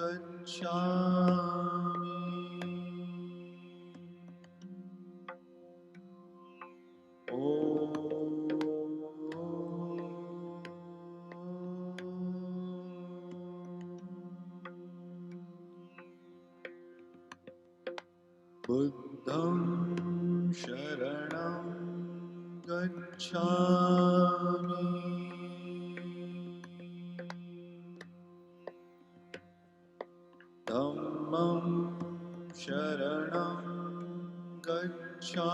gacchami. Buddham sharanam gacchami. Dhammam sharanam gacchami.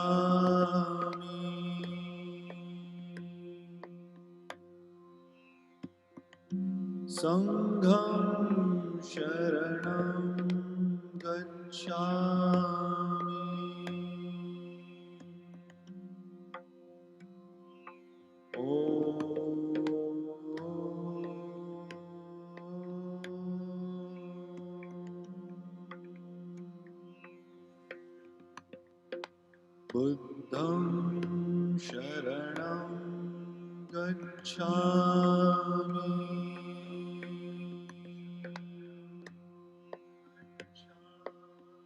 Sangham sharanam gacchami. Buddham sharanam gacchami.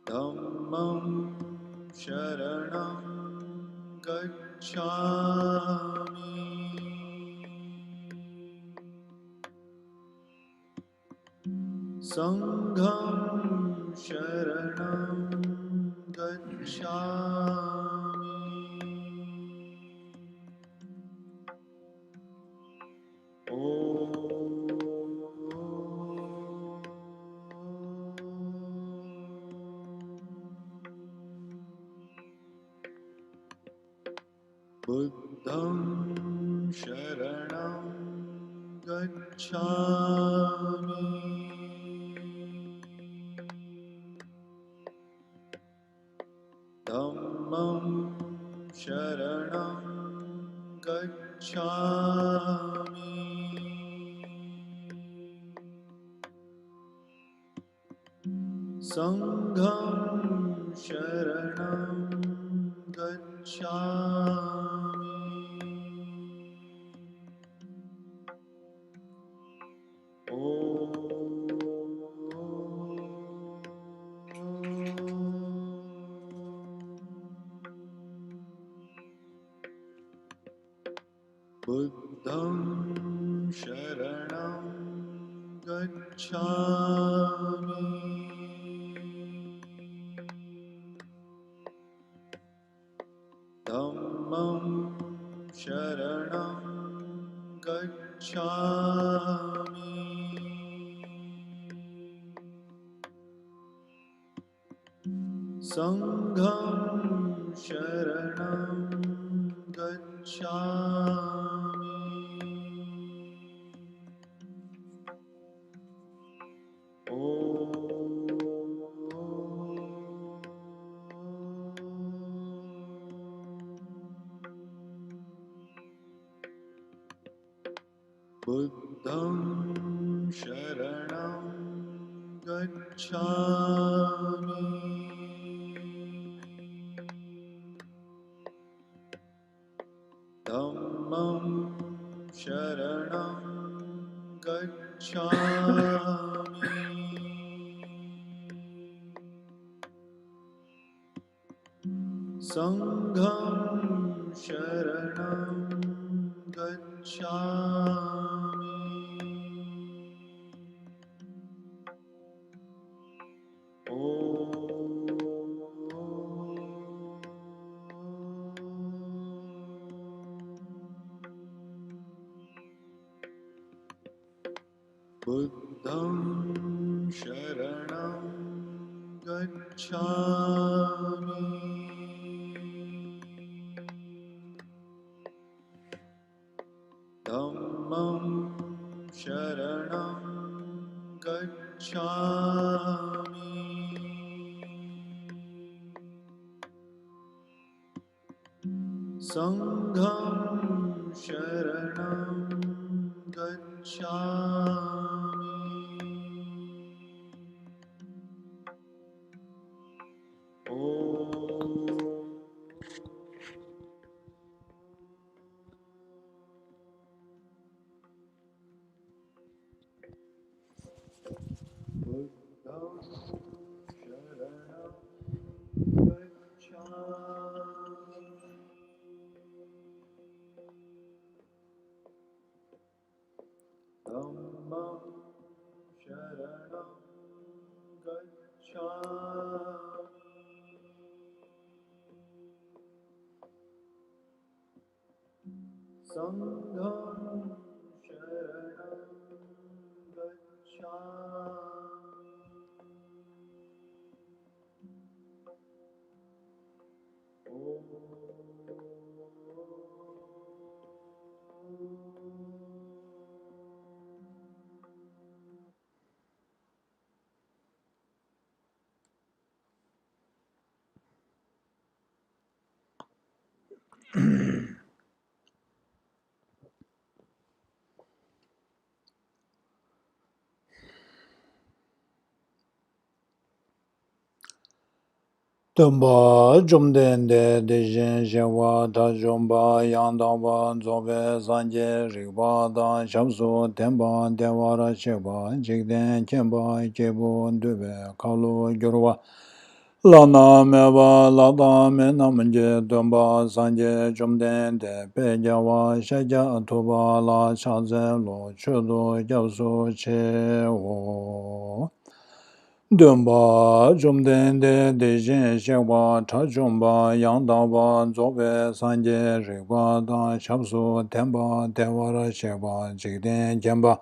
Dhammam sharanam gacchami. Sangham sharanam gacchami. Buddham sharanam gacchami. Dhammam sharanam gacchami. Sangham sharanam gacchami. Buddham sharanam gacchami. Dhammam sharanam gacchami. Sangham sharanam gacchami. Buddham sharanam gacchami. Dhammam sharanam gacchami. Sangham sharanam gacchami. Buddham sharanam gacchami. Dhammam sharanam gacchami. Sangham sharanam gacchami. Sharanam Gacchami. Sangham Sharanam Gacchami. Tumba Jumden de Jen Shewa Ta Jumba Yang Dangba Zobe Sanje Rikpa Da Shamsu Tenpa Dewara Shekpa Jikden Khenpa Kebu Dube Kalu Gyurwa Lana Meba Lada Menamje Tumba Sanje Jumden de Pejawa Shekya Tuba La Chaze Lo Chudu Gyabsu Che Wo Dunpa Jumden de Jen Shekwa Ta Jumba Yang Dangpa Zobe Sanje Rikpa Da Shamsu Tenpa Dewara Shekpa Jikden Khenpa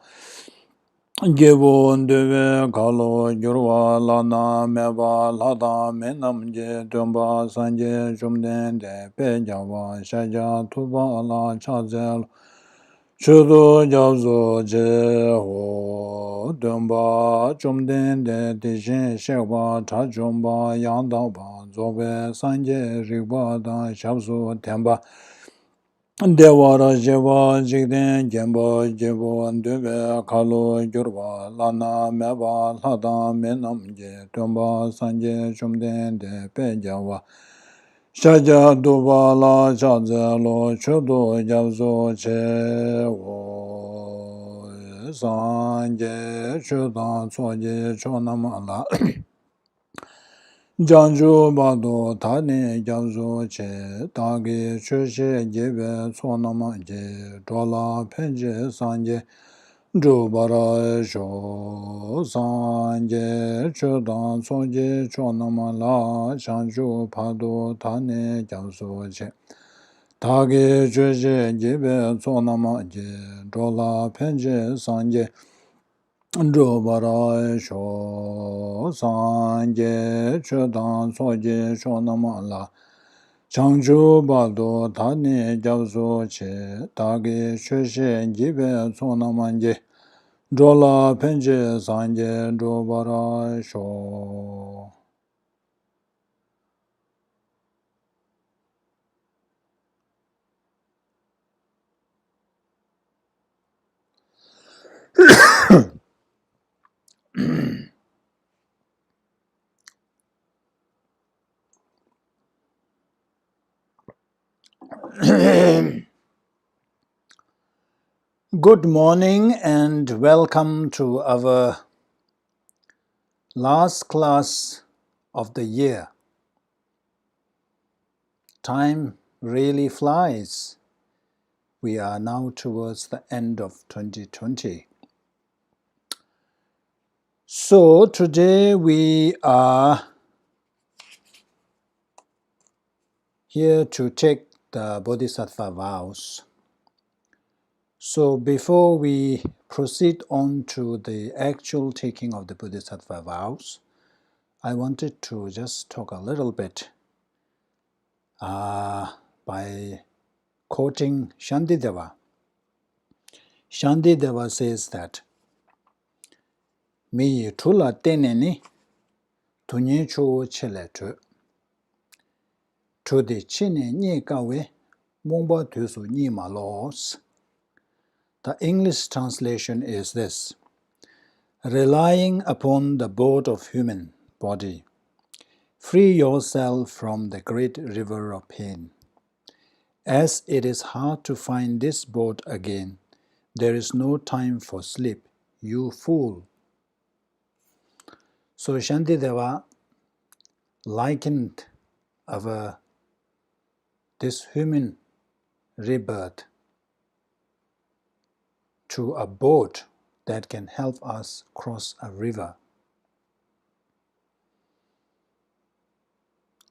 Gebu Dube Kalu Gyurwa Lana Meba Lada Menamje Dunpa Sanje Jumden de Pejawa Shekya Tuba La Chazel Chudu Gyabsu Je Ho Dunpa Jumden de Jen Shekwa Ta Jumba Yang Dangpa Zobe Sanje Rikpa Da Shamsu Tenpa Dewara Shekpa Jikden Khenpa Gebu Dube Kalu Gyurwa Lana Meba Lada Menamje Dunpa Sanje Jumden de Pejawa Shakya Tuba La Chaze Lo Chudu Gyabsu Che Wo Sanje Chudan Tsoji Chonama La Janju Bado Tani Gyabsu Che Tagi Chushe Gebe Chonama Je Chola Penje Sanje Drupara Sho Sanje Chudan Tsoji Chonama La Janju Bado Tani Gyabsu Che Tagi Chushe Gebe Chonama Je Chola Penje Sanje Drupara Sho Sanje Chudan Soji Shonama La Changchu Bado Tani Gyabsu Che Tagi Shushe Gibe Sonamanje Drola Penje Sanje Drupara Sho Good morning and welcome to our last class of the year. Time really flies. We are now towards the end of 2020. So today we are here to take the Bodhisattva Vows. So before we proceed on to the actual taking of the Bodhisattva Vows, I wanted to just talk a little bit by quoting Shantideva. Shantideva says that Mi tula teneni tunye cho chele tu de chine nye kawe mongba tusu nye ma los. The English translation is this: relying upon the boat of human body, free yourself from the great river of pain. As it is hard to find this boat again, there is no time for sleep, you fool. So Shantideva likened this human rebirth to a boat that can help us cross a river.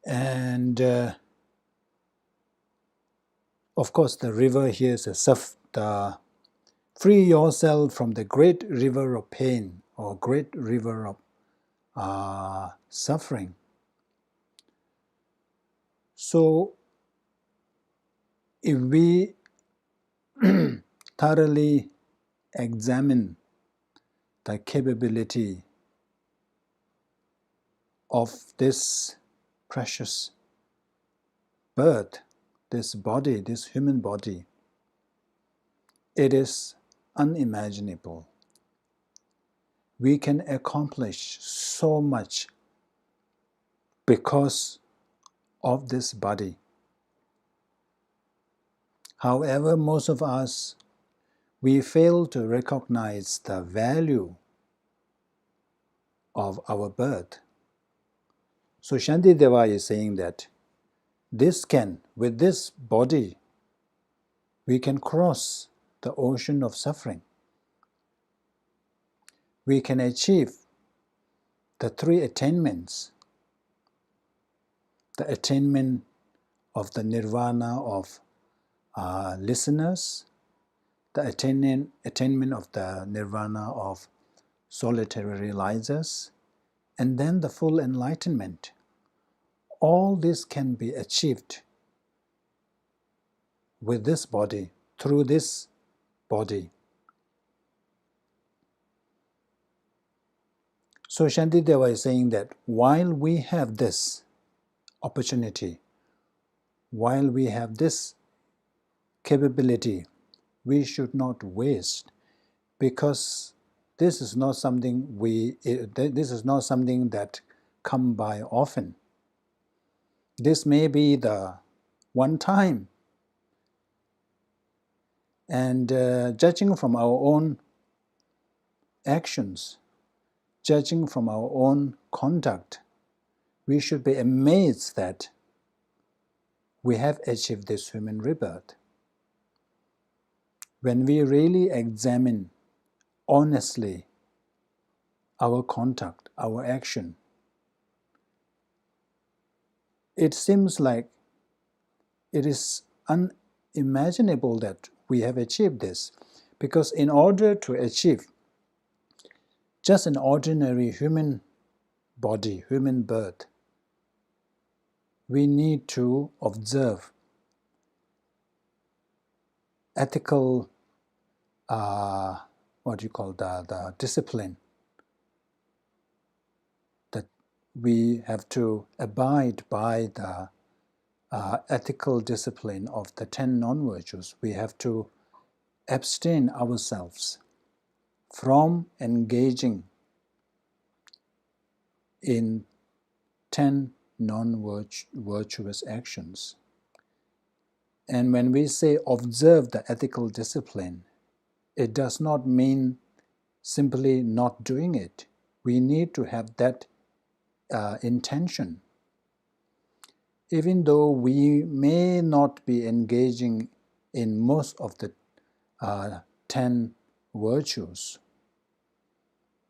And of course, the river here is the free yourself from the great river of pain or great river of suffering. So, if we thoroughly examine the capability of this precious birth, this body, this human body, it is unimaginable. We can accomplish so much because of this body. However, most of us, we fail to recognize the value of our birth. So Shantideva is saying that with this body, we can cross the ocean of suffering. We can achieve the three attainments, the attainment of the nirvana of listeners, the attainment of the nirvana of solitary realizers, and then the full enlightenment. All this can be achieved with this body, through this body. So Shantideva is saying that while we have this opportunity, while we have this capability, we should not waste, because this is not something that come by often. This may be the one time, and judging from our own actions, judging from our own conduct, we should be amazed that we have achieved this human rebirth. When we really examine honestly our conduct, our action, it seems like it is unimaginable that we have achieved this, because in order to achieve just an ordinary human body, human birth, we need to observe ethical, the discipline, that we have to abide by the ethical discipline of the 10 non-virtues. We have to abstain ourselves from engaging in 10 non-virtuous actions. And when we say observe the ethical discipline, it does not mean simply not doing it. We need to have that intention. Even though we may not be engaging in most of the 10 virtues,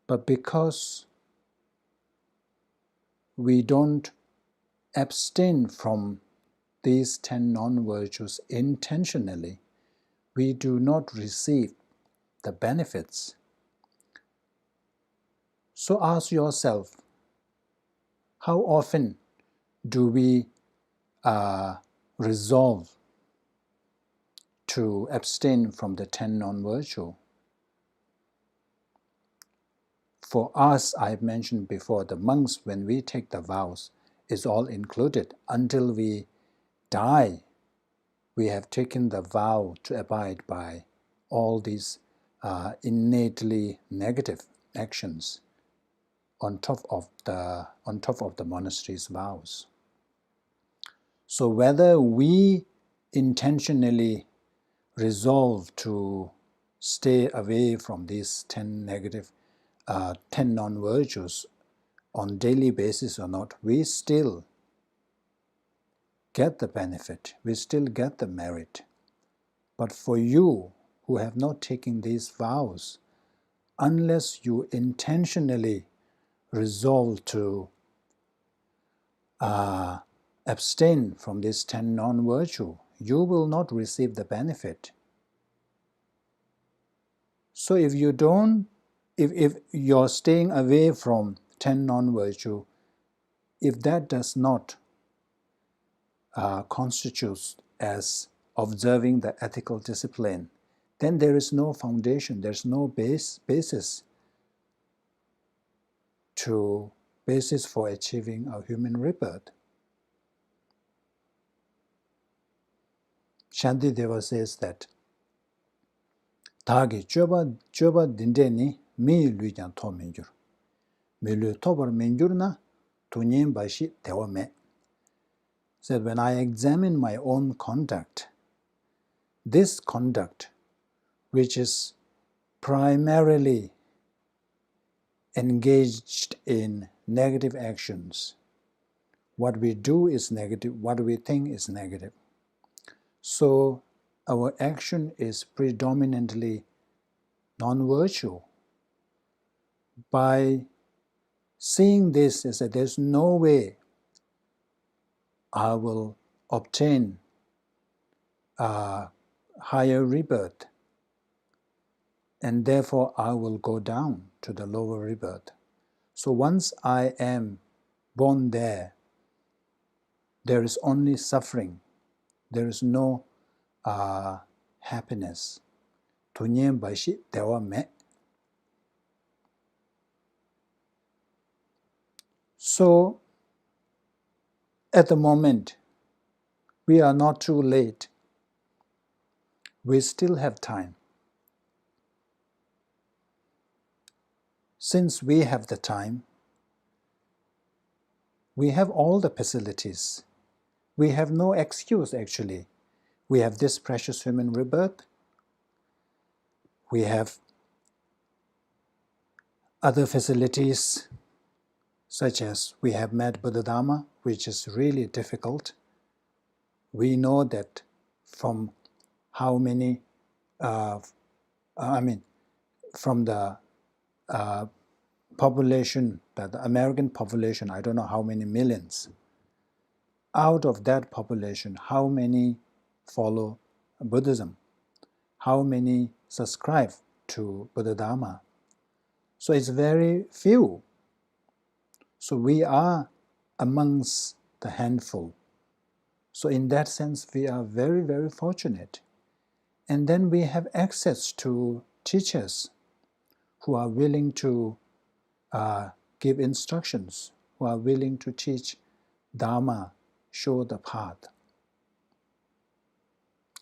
but because we don't abstain from these 10 non-virtues intentionally, we do not receive the benefits. So ask yourself, how often do we resolve to abstain from the 10 non-virtue? For us, I've mentioned before, the monks, when we take the vows, is all included. Until we die, we have taken the vow to abide by all these innately negative actions on top of the monastery's vows. So whether we intentionally resolve to stay away from these 10 non-virtues on daily basis or not, we still get the benefit, we still get the merit. But for you who have not taken these vows, unless you intentionally resolve to abstain from this 10 non-virtue, you will not receive the benefit. So if you don't, if you're staying away from 10 non-virtue, if that does not constitute as observing the ethical discipline, then there is no foundation, there's no basis for achieving a human rebirth. Shantideva says that Thagi choba dindeni mi lujan to minjur. Mi lu tobar minjur na tunyen bashi tewa me. Said, when I examine my own conduct, this conduct, which is primarily engaged in negative actions, what we do is negative, what we think is negative. So our action is predominantly non-virtue. By seeing this as that there's no way I will obtain a higher rebirth, and therefore I will go down to the lower rebirth. So once I am born there, there is only suffering. There is no happiness. Tunyen bashi dewa me. So at the moment, we are not too late. We still have time. Since we have the time, we have all the facilities. We have no excuse, actually. We have this precious human rebirth. We have other facilities, such as we have met Buddha-Dhamma, which is really difficult. We know that from how many, from the population, the American population, I don't know how many millions. Out of that population, how many follow Buddhism? How many subscribe to Buddha-Dhamma? So it's very few. So we are amongst the handful. So in that sense, we are very, very fortunate. And then we have access to teachers who are willing to give instructions, who are willing to teach Dharma, show the path.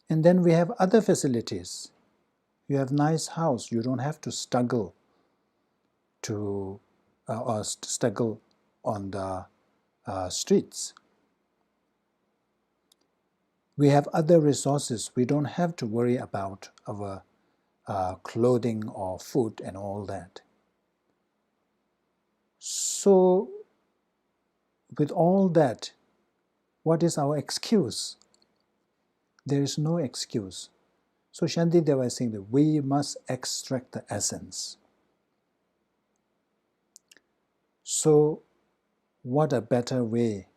And then we have other facilities. You have a nice house. You don't have to struggle or struggle on the streets. We have other resources. We don't have to worry about our clothing or food and all that. So, with all that, what is our excuse? There is no excuse. So Shantideva is saying that we must extract the essence. So, what a better way?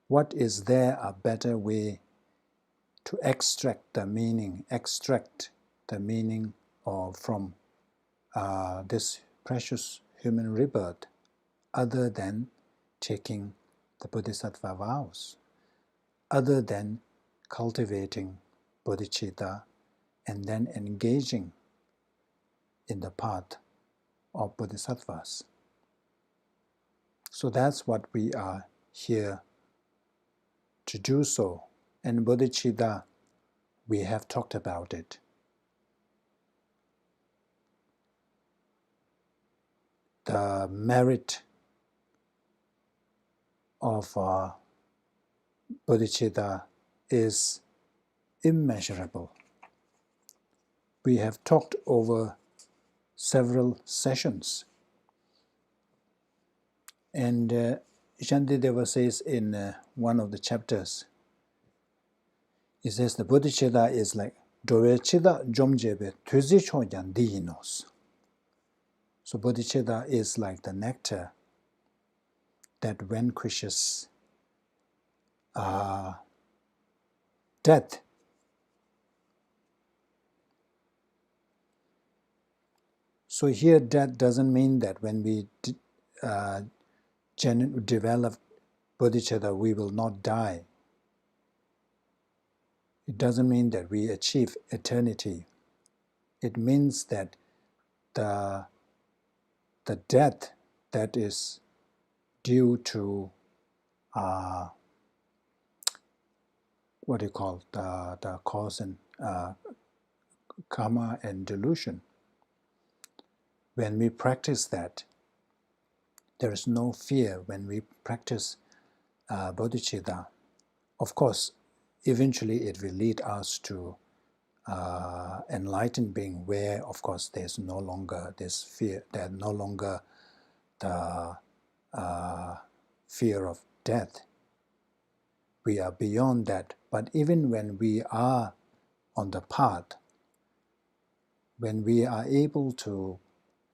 What is there a better way to extract the meaning from this precious human rebirth, other than taking the Bodhisattva vows, other than cultivating Bodhichitta and then engaging in the path of Bodhisattvas. So that's what we are here to do so. And Bodhichitta, we have talked about it. The merit of Bodhichitta is immeasurable. We have talked over several sessions. And Shantideva says in one of the chapters, he says the Bodhichitta is like Dove Chitta Jomjebe Tuzi Chojan Diinos. So bodhicitta is like the nectar that vanquishes death. So here death doesn't mean that when we develop bodhicitta we will not die. It doesn't mean that we achieve eternity. It means that the death that is due to what do you call the cause and karma and delusion. When we practice that, there is no fear when we practice bodhicitta. Of course, eventually it will lead us to enlightened being, where of course there's no longer this fear, there's no longer the fear of death. We are beyond that. But even when we are on the path, when we are able to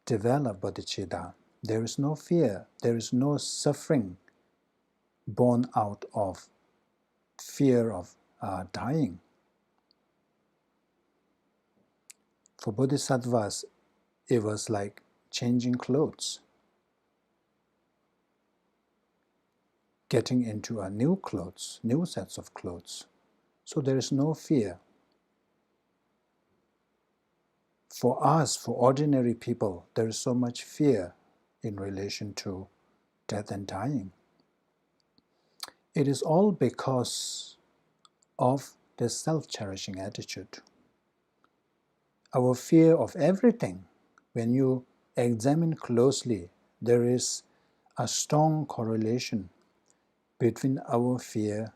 develop bodhicitta, there is no fear, there is no suffering born out of fear of dying. For bodhisattvas, it was like changing clothes, getting into a new clothes, new sets of clothes. So there is no fear. For us, for ordinary people, there is so much fear in relation to death and dying. It is all because of the self-cherishing attitude. Our fear of everything, when you examine closely, there is a strong correlation between our fear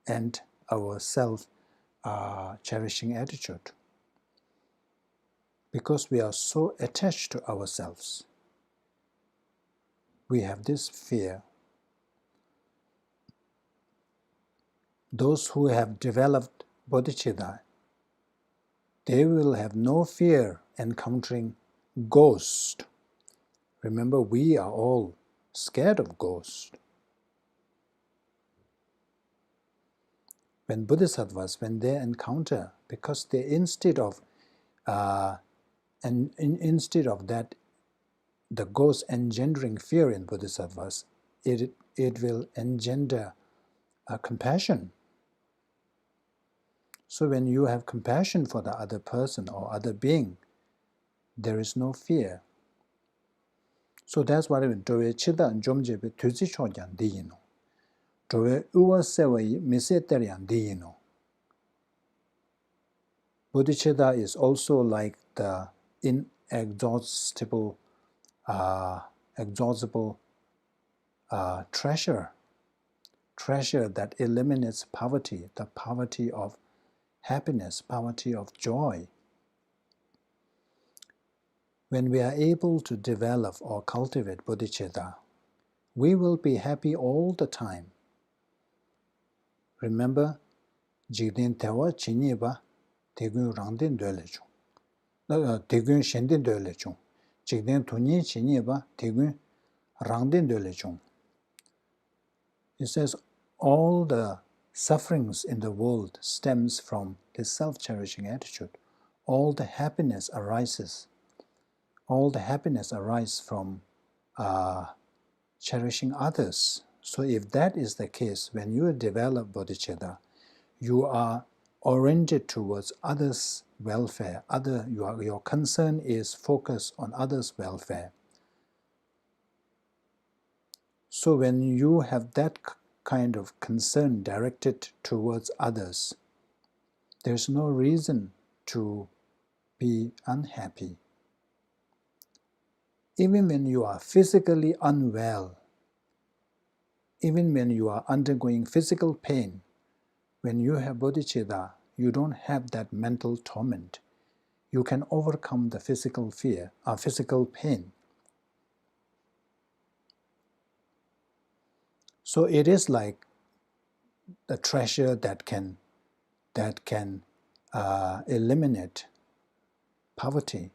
and our self-cherishing attitude. Because we are so attached to ourselves, we have this fear. Those who have developed bodhicitta, they will have no fear encountering ghosts. Remember, we are all scared of ghosts. When bodhisattvas, when they encounter, because they instead of that, the ghost engendering fear in bodhisattvas, it will engender compassion. So when you have compassion for the other person or other being, there is no fear. So that's what I mean. Bodhichitta and Jomjebe tuzi chojan diyino. Dowe uwa sewa miseter yan diyino. Bodhicitta is also like the inexhaustible, treasure that eliminates poverty, the poverty of happiness, poverty of joy. When we are able to develop or cultivate bodhicitta, we will be happy all the time. Remember, jigden tewa chinyi ba, tegun rangden dole chung. Tegun shenden dole chung. Jigden tunyi chinyi ba, tegun rangden dole chung. It says all the sufferings in the world stems from this self-cherishing attitude. All the happiness arises. All the happiness arises from cherishing others. So if that is the case, when you develop bodhicitta, you are oriented towards others' welfare. Your concern is focused on others' welfare. So when you have that kind of concern directed towards others, there's no reason to be unhappy. Even when you are physically unwell, even when you are undergoing physical pain, when you have bodhicitta, you don't have that mental torment. You can overcome the physical fear, physical pain. So it is like the treasure that can eliminate poverty.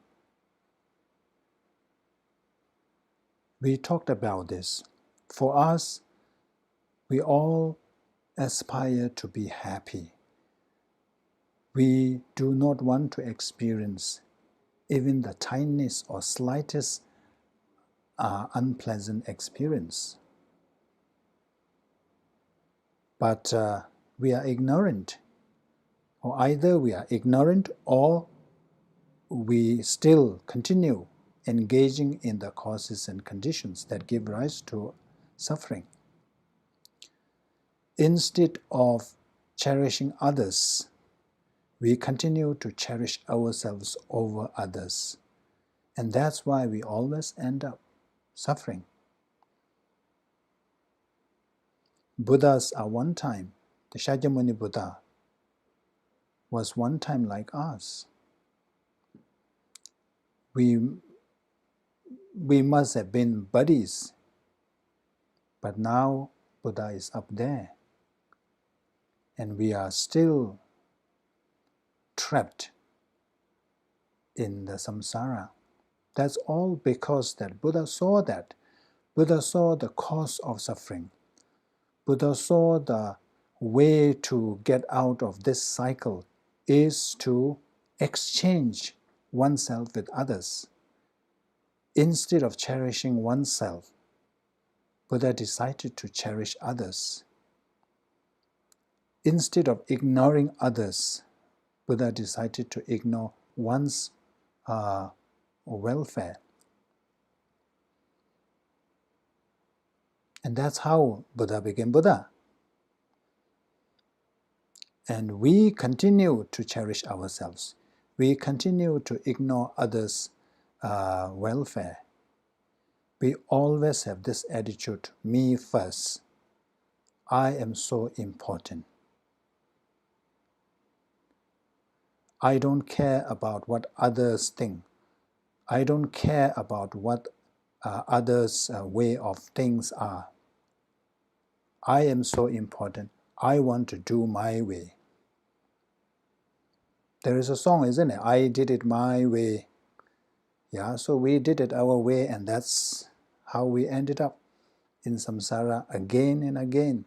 We talked about this. For us, we all aspire to be happy. We do not want to experience even the tiniest or slightest unpleasant experience. But we are ignorant, or either we are ignorant or we still continue engaging in the causes and conditions that give rise to suffering. Instead of cherishing others, we continue to cherish ourselves over others. And that's why we always end up suffering. Buddhas are one time, the Shakyamuni Buddha was one time like us. We must have been buddies, but now Buddha is up there, and we are still trapped in the samsara. That's all because that Buddha saw that. Buddha saw the cause of suffering. Buddha saw the way to get out of this cycle is to exchange oneself with others. Instead of cherishing oneself, Buddha decided to cherish others. Instead of ignoring others, Buddha decided to ignore one's welfare. And that's how Buddha became Buddha. And we continue to cherish ourselves. We continue to ignore others' welfare. We always have this attitude, me first. I am so important. I don't care about what others think. I don't care about what others' way of things are. I am so important. I want to do my way. There is a song, isn't it? I did it my way. Yeah, so we did it our way, and that's how we ended up in samsara again and again.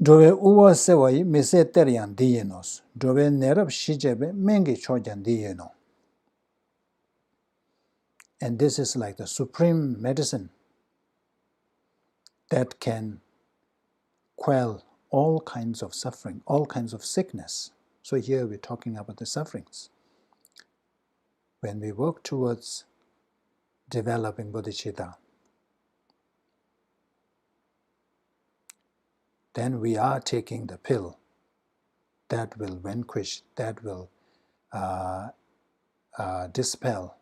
Dove uwa sewai mise teryan diyenos. Dove nerab shijebe mengi chojan diyeno. And this is like the supreme medicine that can quell all kinds of suffering, all kinds of sickness. So here we're talking about the sufferings. When we work towards developing bodhicitta, then we are taking the pill that will vanquish, that will dispel,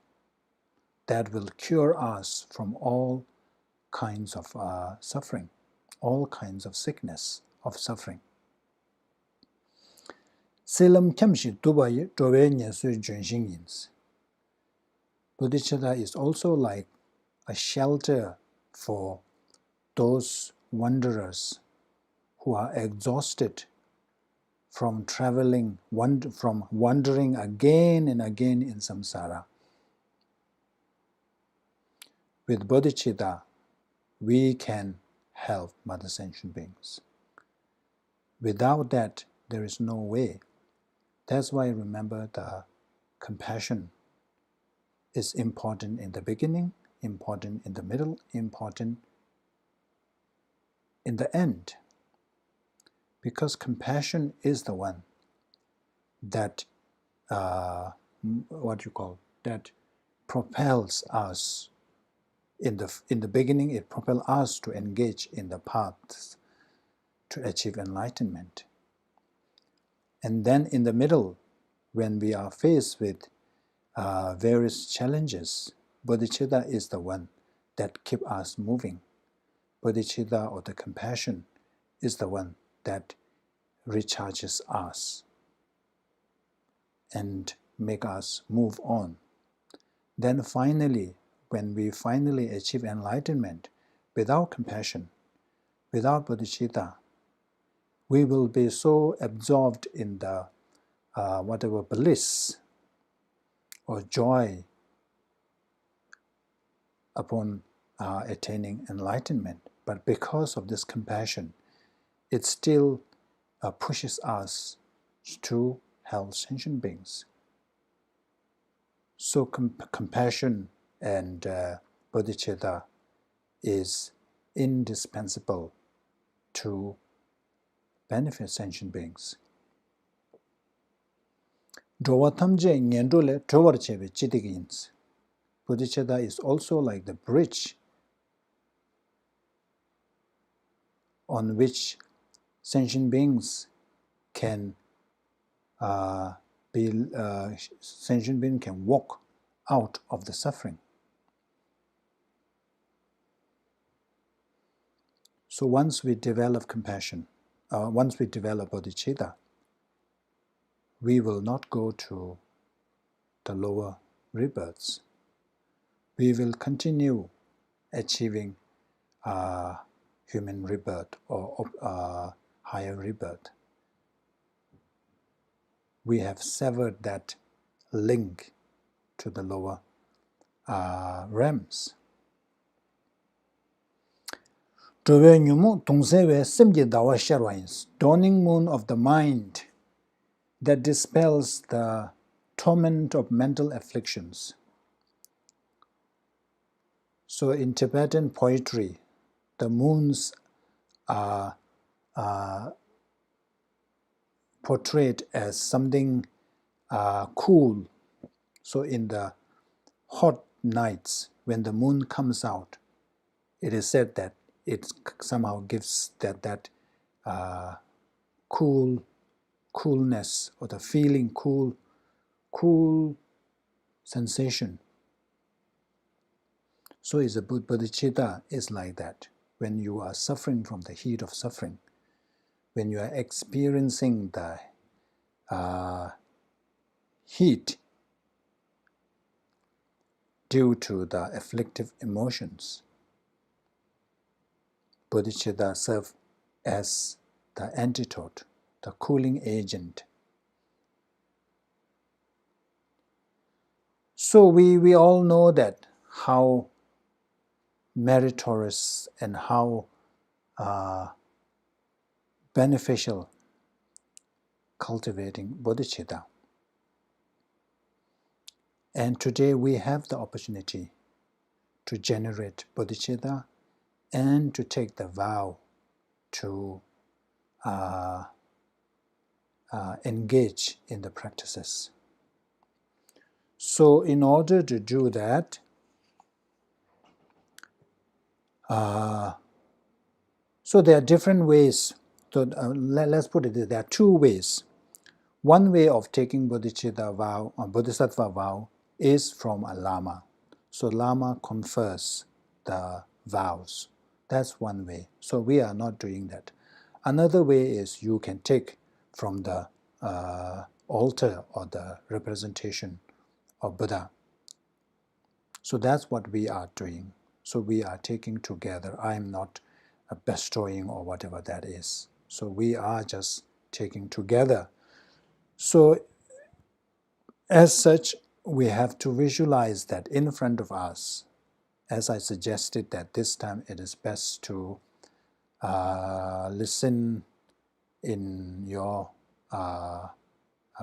that will cure us from all kinds of suffering, all kinds of sickness, of suffering. Selam kyamshi dubayi dove nyesu junshin yins. Bodhicitta is also like a shelter for those wanderers who are exhausted from traveling, from wandering again and again in samsara. With bodhicitta, we can help Mother Sentient Beings. Without that, there is no way. That's why remember the compassion is important in the beginning, important in the middle, important in the end. Because compassion is the one that, that propels us. In the beginning, it propels us to engage in the paths to achieve enlightenment. And then in the middle, when we are faced with various challenges, bodhicitta is the one that keeps us moving. Bodhicitta, or the compassion, is the one that recharges us and make us move on. Then finally, when we finally achieve enlightenment, without compassion, without bodhicitta, we will be so absorbed in the whatever bliss or joy upon attaining enlightenment. But because of this compassion, it still pushes us to help sentient beings. So compassion and bodhicitta is indispensable to benefit sentient beings. Bodhicitta is also like the bridge on which sentient beings can walk out of the suffering. So once we develop compassion, once we develop bodhicitta, we will not go to the lower rebirths. We will continue achieving human rebirth or higher rebirth. We have severed that link to the lower realms. Dawning moon of the mind that dispels the torment of mental afflictions. So in Tibetan poetry, the moons are portrayed as something cool. So in the hot nights, when the moon comes out, it is said that it somehow gives that coolness, or the feeling cool sensation. So is a bodhicitta is like that. When you are suffering from the heat of suffering, when you are experiencing the heat due to the afflictive emotions, bodhicitta serves as the antidote, the cooling agent. So we all know that how meritorious and how beneficial cultivating bodhicitta. And today we have the opportunity to generate bodhicitta and to take the vow to engage in the practices. So in order to do that, so there are different ways. So let's put it, there are two ways. One way of taking bodhicitta vow or bodhisattva vow is from a lama. So lama confers the vows. That's one way. So we are not doing that. Another way is you can take from the altar or the representation of Buddha. So that's what we are doing. So we are taking together. I am not bestowing or whatever that is. So we are just taking together. So as such, we have to visualize that in front of us. As I suggested that this time it is best to listen in your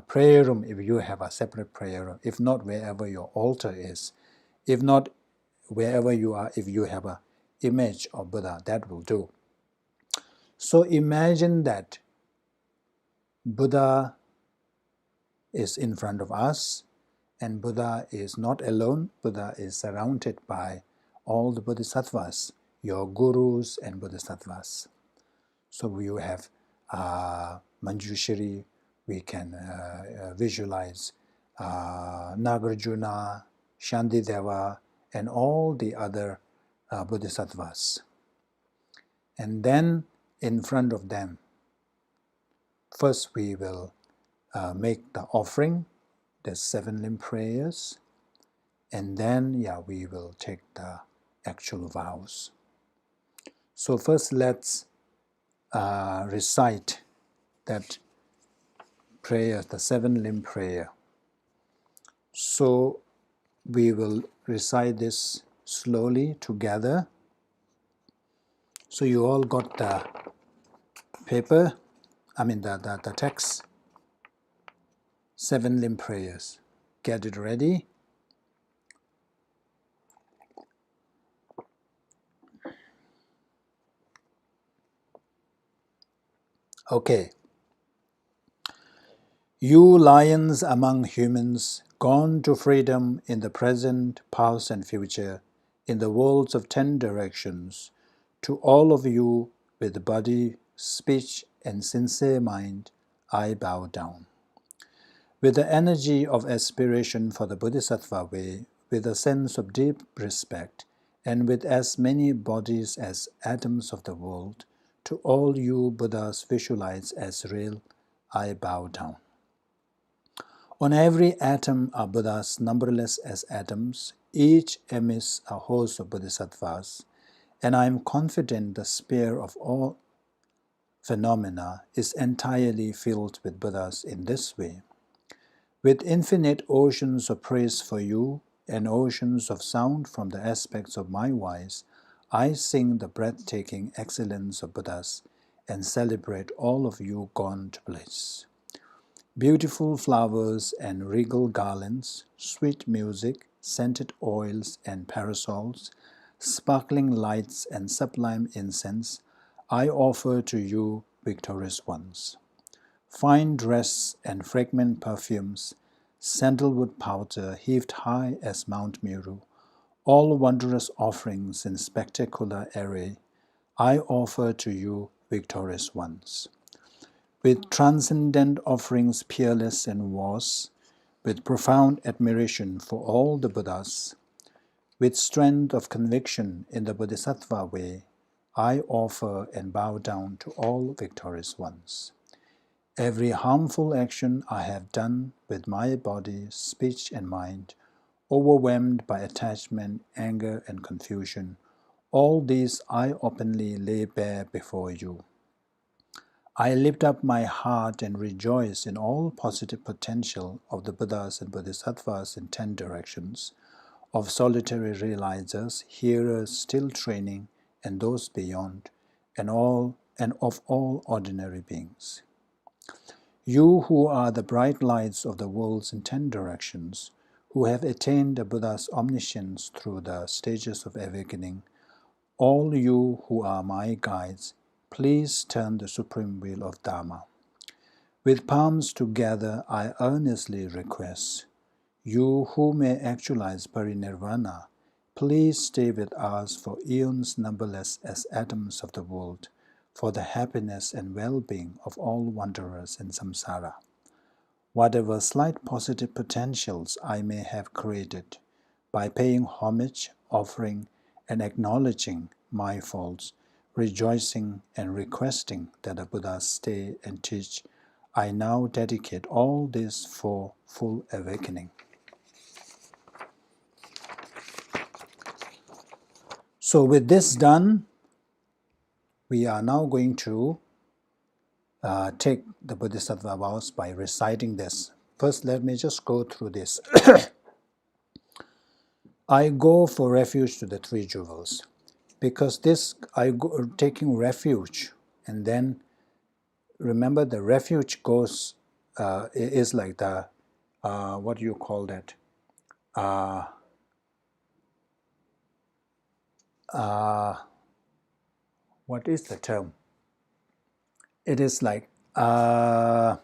prayer room if you have a separate prayer room. If not, wherever your altar is. If not, wherever you are, if you have an image of Buddha, that will do. So imagine that Buddha is in front of us, and Buddha is not alone. Buddha is surrounded by all the bodhisattvas, your gurus and bodhisattvas. So we have Manjushri, we can visualize Nagarjuna, Shantideva, and all the other bodhisattvas. And then in front of them, first we will make the offering, the 7 limb prayers, and then we will take the actual vows. So first let's recite that prayer, the 7 limb prayer. So we will recite this slowly together. So you all got the paper, the text, 7 limb prayers. Get it ready. Okay. You lions among humans, gone to freedom in the present, past, and future, in the worlds of 10 directions, to all of you with body, speech, and sincere mind, I bow down. With the energy of aspiration for the Bodhisattva way, with a sense of deep respect, and with as many bodies as atoms of the world, to all you Buddhas visualized as real, I bow down. On every atom are Buddhas numberless as atoms, each emits a host of Bodhisattvas, and I am confident the sphere of all phenomena is entirely filled with Buddhas in this way. With infinite oceans of praise for you and oceans of sound from the aspects of my voice, I sing the breathtaking excellence of Buddhas and celebrate all of you gone to bliss. Beautiful flowers and regal garlands, sweet music, scented oils and parasols, sparkling lights and sublime incense, I offer to you, victorious ones. Fine dress and fragrant perfumes, sandalwood powder heaved high as Mount Meru, all wondrous offerings in spectacular array, I offer to you, victorious ones. With transcendent offerings peerless and vast, with profound admiration for all the Buddhas, with strength of conviction in the Bodhisattva way, I offer and bow down to all victorious ones. Every harmful action I have done with my body, speech, and mind, overwhelmed by attachment, anger, and confusion, all these I openly lay bare before you. I lift up my heart and rejoice in all positive potential of the Buddhas and Bodhisattvas in 10 directions, of solitary realizers, hearers still training, and those beyond, and of all ordinary beings. You who are the bright lights of the worlds in 10 directions, who have attained the Buddha's omniscience through the stages of awakening, all you who are my guides, please turn the supreme wheel of Dharma. With palms together, I earnestly request, you who may actualize parinirvana, please stay with us for eons numberless as atoms of the world, for the happiness and well-being of all wanderers in samsara. Whatever slight positive potentials I may have created, by paying homage, offering, and acknowledging my faults, rejoicing and requesting that the Buddha stay and teach, I now dedicate all this for full awakening. So with this done, we are now going to take the Bodhisattva vows by reciting this. First, let me just go through this. I go for refuge to the three jewels. Because this, I go taking refuge, and then remember the refuge goes, is like the, what do you call that? What is the term? It is like, I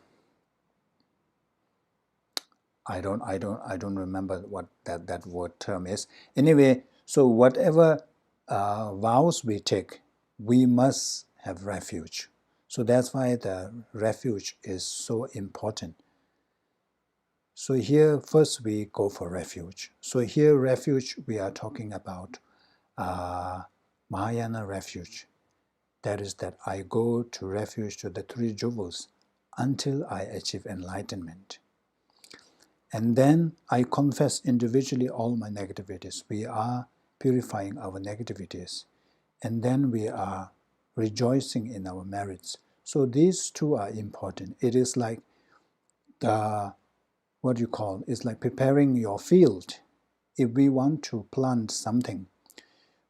don't remember what that word term is. Anyway, so whatever vows we take, we must have refuge. So that's why the refuge is so important. So here, first we go for refuge. So here, refuge, we are talking about Mahayana refuge. That is that I go to refuge to the three jewels until I achieve enlightenment. And then I confess individually all my negativities. We are purifying our negativities. And then we are rejoicing in our merits. So these two are important. It is like the, what you call, it's like preparing your field. If we want to plant something,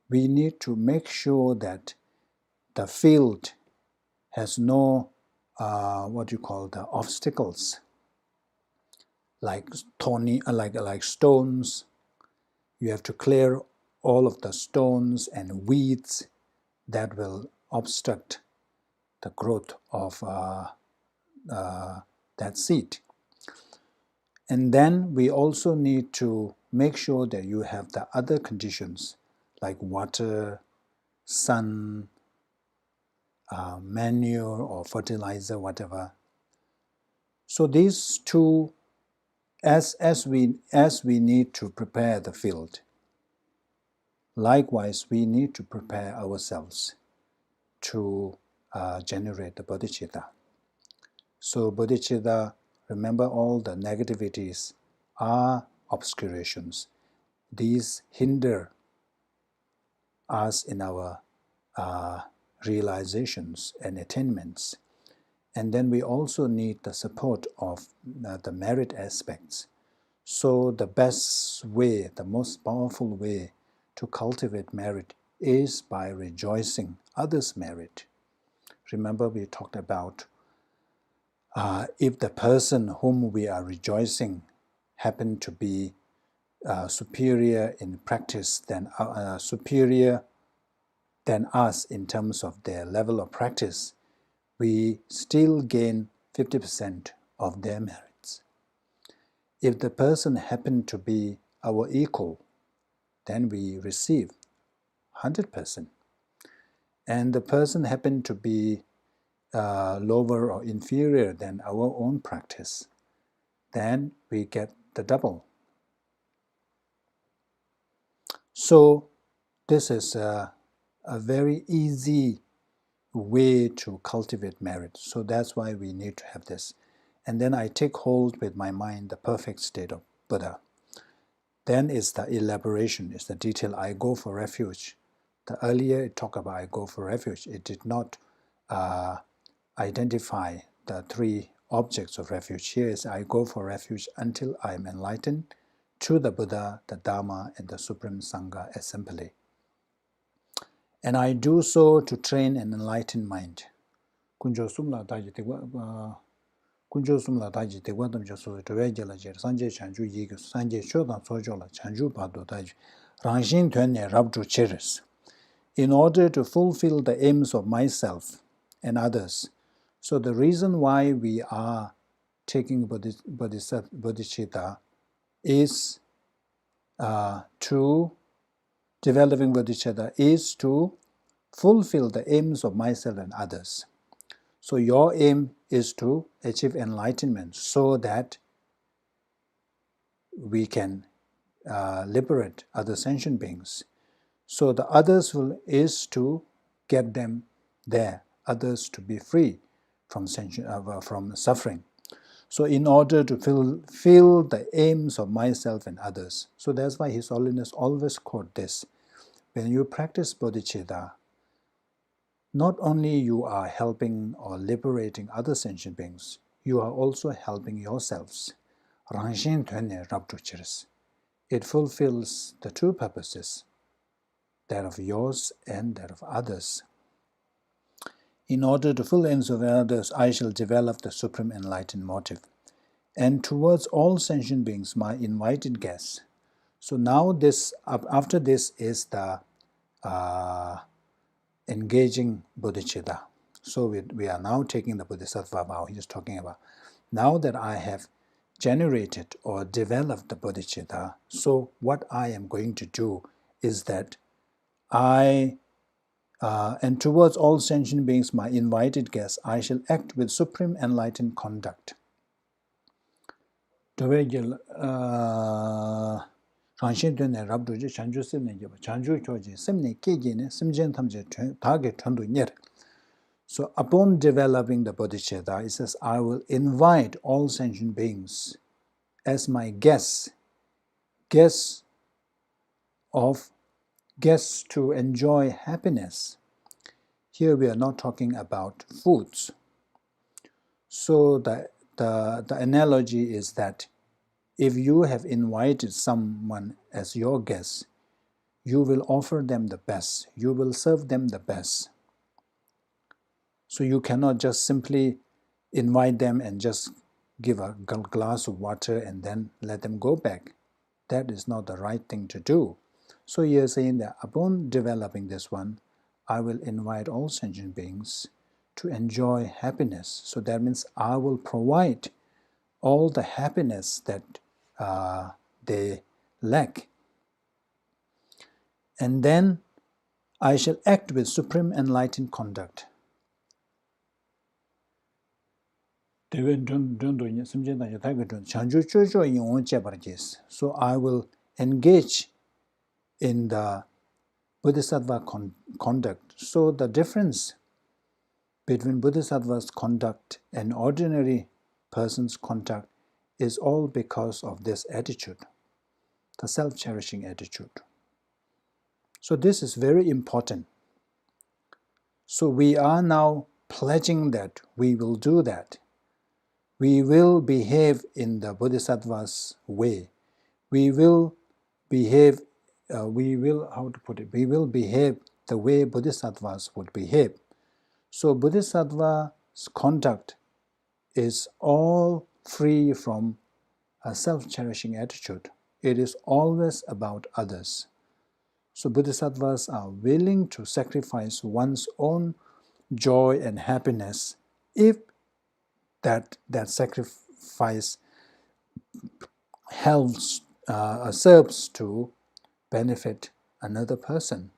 we need to make sure that the field has no what you call the obstacles, like thorny, like stones. You have to clear all of the stones and weeds that will obstruct the growth of that seed. And then we also need to make sure that you have the other conditions like water, sun, manure or fertilizer, whatever. So these two, as we need to prepare the field, likewise we need to prepare ourselves to generate the bodhicitta. So bodhicitta, remember, all the negativities are obscurations. These hinder us in our realizations and attainments. And then we also need the support of the merit aspects. So the best way, the most powerful way to cultivate merit is by rejoicing others' merit. Remember, we talked about if the person whom we are rejoicing happen to be superior in practice than superior than us in terms of their level of practice, we still gain 50% of their merits. If the person happened to be our equal, then we receive 100%. And the person happened to be lower or inferior than our own practice, then we get the double. So this is a very easy way to cultivate merit. So that's why we need to have this. And then I take hold with my mind the perfect state of Buddha. Then is the elaboration, is the detail. I go for refuge. The earlier it talked about I go for refuge, it did not identify the three objects of refuge. Here is I go for refuge until I am enlightened to the Buddha, the Dharma, and the Supreme Sangha assembly. And I do so to train an enlightened mind. Kunjo sumla daji tegwa tamja so tuwe jala jer sanje chanju yiga sanje chodan sojo la chanju pado daji rangshin tuenne rabdu cheres. In order to fulfill the aims of myself and others. So the reason why we are taking bodhicitta is to developing bodhicitta is to fulfill the aims of myself and others. So your aim is to achieve enlightenment so that we can liberate other sentient beings. So the others is to get them there, others to be free from suffering. So in order to fulfill the aims of myself and others. So that's why His Holiness always quote this. When you practice bodhicitta, not only you are helping or liberating other sentient beings, you are also helping yourselves. It fulfills the two purposes, that of yours and that of others. In order to fulfill the aims of others, I shall develop the supreme enlightened motive. And towards all sentient beings, my invited guests. So now this, after this is the engaging bodhicitta. So we are now taking the Bodhisattva vow he is talking about. Now that I have generated or developed the bodhicitta, so what I am going to do is that and towards all sentient beings, my invited guests, I shall act with supreme enlightened conduct. So upon developing the bodhicitta, it says, I will invite all sentient beings as my guests to enjoy happiness. Here we are not talking about foods. So the analogy is that if you have invited someone as your guest, you will offer them the best, you will serve them the best. So you cannot just simply invite them and just give a glass of water and then let them go back. That is not the right thing to do. So you're saying that upon developing this one, I will invite all sentient beings to enjoy happiness. So that means I will provide all the happiness that they lack. And then I shall act with supreme enlightened conduct. So I will engage in the Bodhisattva conduct. So the difference between Bodhisattva's conduct and ordinary person's conduct is all because of this attitude, the self-cherishing attitude. So this is very important. So we are now pledging that we will do that. We will behave in the Bodhisattva's way. We will behave, we will behave the way Bodhisattvas would behave. So Bodhisattva's conduct is all free from a self-cherishing attitude. It is always about others. So Bodhisattvas are willing to sacrifice one's own joy and happiness if that sacrifice helps, serves to benefit another person.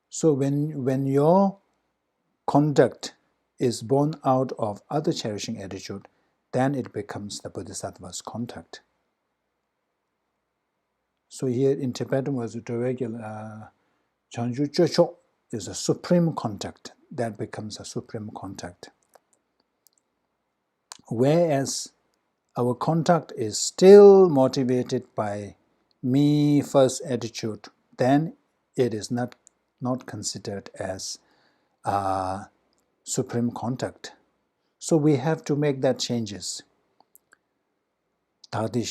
So when your conduct is born out of other cherishing attitude, then it becomes the Bodhisattva's conduct. So here in Tibetan was the regular Chanju Chocho is a supreme conduct. That becomes a supreme conduct. Whereas our conduct is still motivated by me first attitude, then it is not considered as supreme conduct. So we have to make that changes. That's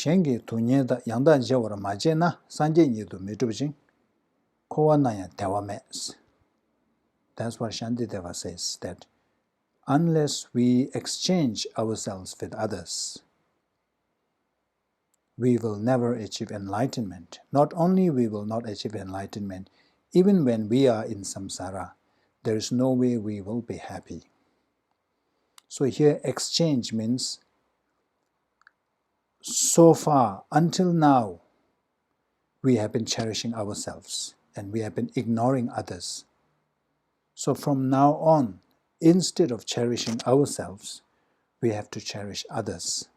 what Shantideva says, that unless we exchange ourselves with others, we will never achieve enlightenment. Not only we will not achieve enlightenment, even when we are in samsara, there is no way we will be happy. So here exchange means so far, until now, we have been cherishing ourselves and we have been ignoring others. So from now on, instead of cherishing ourselves, we have to cherish others.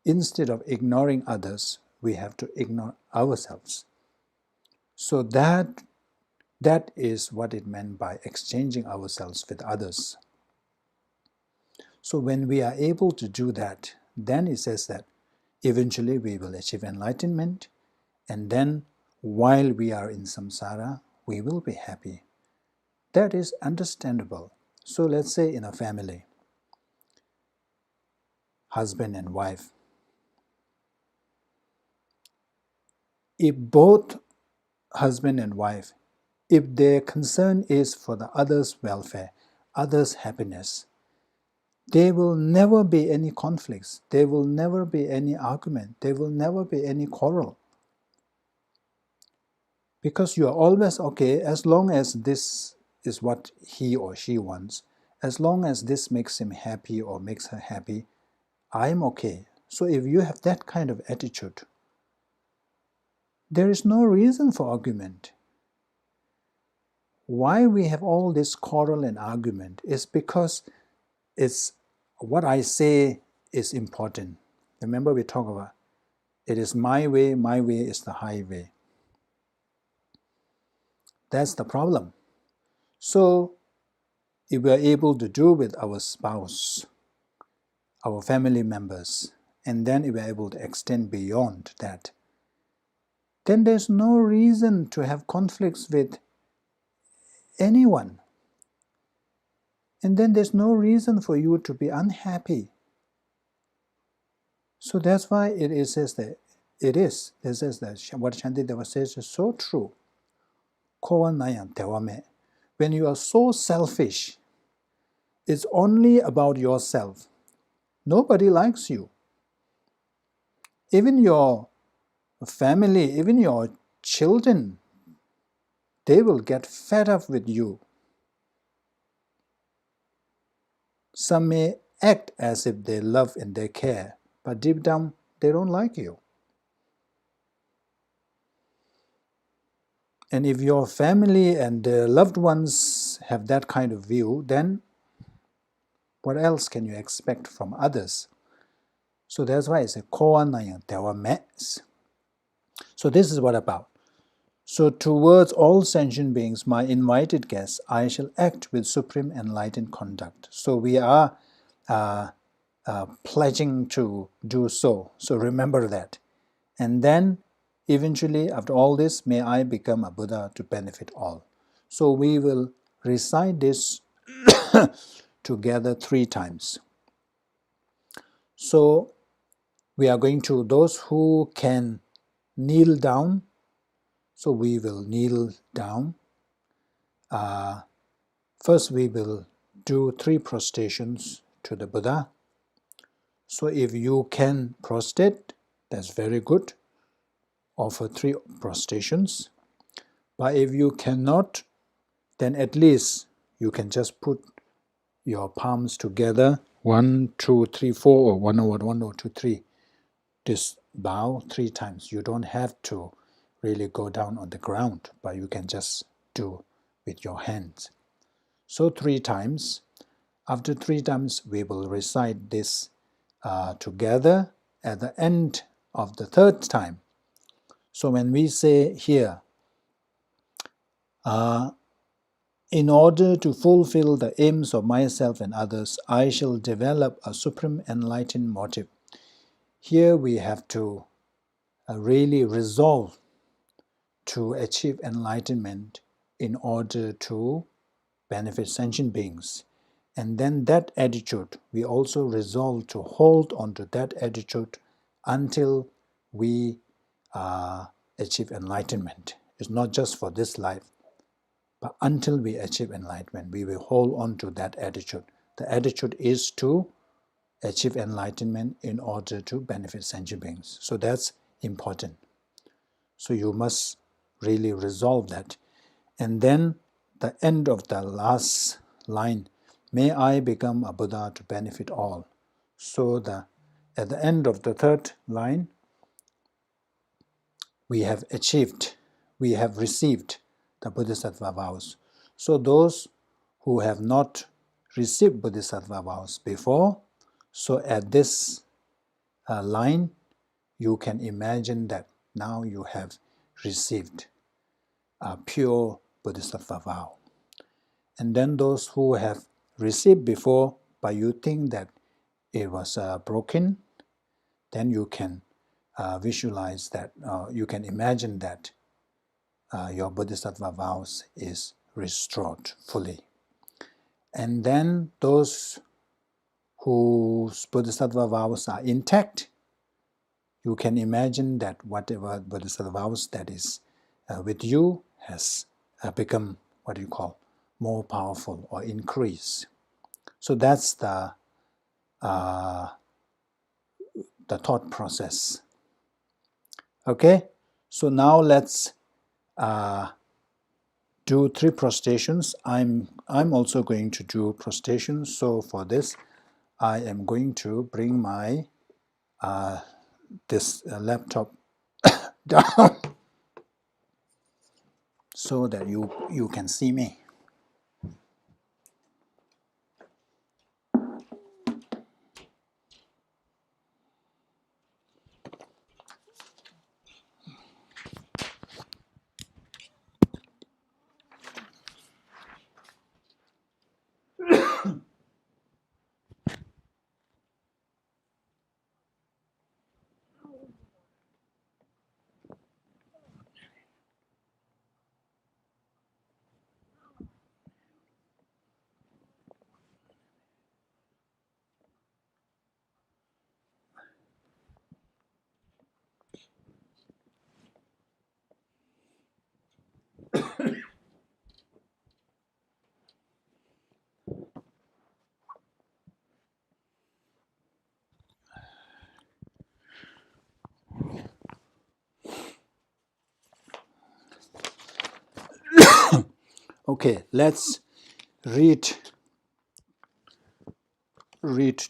Instead of ignoring others, we have to ignore ourselves. So that is what it meant by exchanging ourselves with others. So when we are able to do that, then it says that eventually we will achieve enlightenment, and then while we are in samsara, we will be happy. That is understandable. So let's say in a family, husband and wife, if both husband and wife, if their concern is for the other's welfare, other's happiness, there will never be any conflicts, there will never be any argument, there will never be any quarrel. Because you are always okay, as long as this is what he or she wants, as long as this makes him happy or makes her happy, I'm okay. So if you have that kind of attitude, there is no reason for argument. Why we have all this quarrel and argument is because it's what I say is important. Remember we talk about it is my way is the highway. That's the problem. So if we are able to do with our spouse, our family members, and then if we are able to extend beyond that, then there's no reason to have conflicts with anyone. And then there's no reason for you to be unhappy. So that's why it says that it is. This is what Shantideva says is so true. When you are so selfish, it's only about yourself. Nobody likes you. Even your family, even your children, they will get fed up with you. Some may act as if they love and they care, but deep down, they don't like you. And if your family and loved ones have that kind of view, then what else can you expect from others? So that's why it's a koan nayang tewa mes. So this is what about. So towards all sentient beings, my invited guests, I shall act with supreme enlightened conduct. So we are pledging to do so. So remember that. And then eventually, after all this, may I become a Buddha to benefit all. So we will recite this together 3 times. So we are going to, those who can kneel down, so we will kneel down. First we will do 3 prostrations to the Buddha. So if you can prostrate, that's very good. Offer 3 prostrations. But if you cannot, then at least you can just put your palms together, 1, 2, 3, 4, or 1 over 1 or 2, 3. Just bow 3 times. You don't have to really go down on the ground, but you can just do with your hands. So 3 times. After 3 times, we will recite this together at the end of the 3rd time. So when we say here, in order to fulfill the aims of myself and others, I shall develop a supreme enlightened motive. Here we have to really resolve to achieve enlightenment in order to benefit sentient beings. And then that attitude, we also resolve to hold on to that attitude until we achieve enlightenment. It's not just for this life, but until we achieve enlightenment, we will hold on to that attitude. The attitude is to achieve enlightenment in order to benefit sentient beings. So that's important. So you must really resolve that. And then the end of the last line, may I become a Buddha to benefit all. So at the end of the 3rd line, we have received the Bodhisattva vows. So those who have not received Bodhisattva vows before, so at this line, you can imagine that now you have received a pure Bodhisattva vow. And then those who have received before, but you think that it was broken, then you can visualize that, you can imagine that your Bodhisattva vows is restored fully. And then those whose Bodhisattva vows are intact, you can imagine that whatever Bodhisattva vows that is with you has become what you call more powerful or increase. So that's the thought process. Okay, so now let's do 3 prostrations. I'm also going to do prostrations. So for this, I am going to bring my this laptop down so that you can see me. Okay, let's read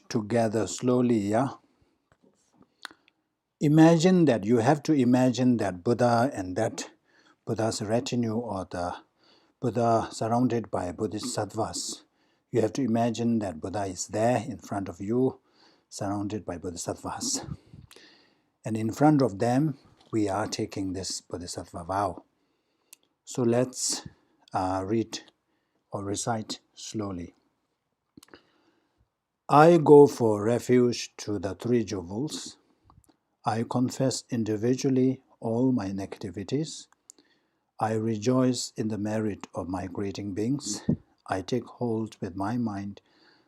together slowly, yeah? Imagine that you have to imagine that Buddha and that Buddha's retinue or the Buddha surrounded by Bodhisattvas. You have to imagine that Buddha is there in front of you, surrounded by Bodhisattvas. And in front of them, we are taking this Bodhisattva vow. So let's read or recite slowly. I go for refuge to the three jewels. I confess individually all my negativities. I rejoice in the merit of my creating beings. I take hold with my mind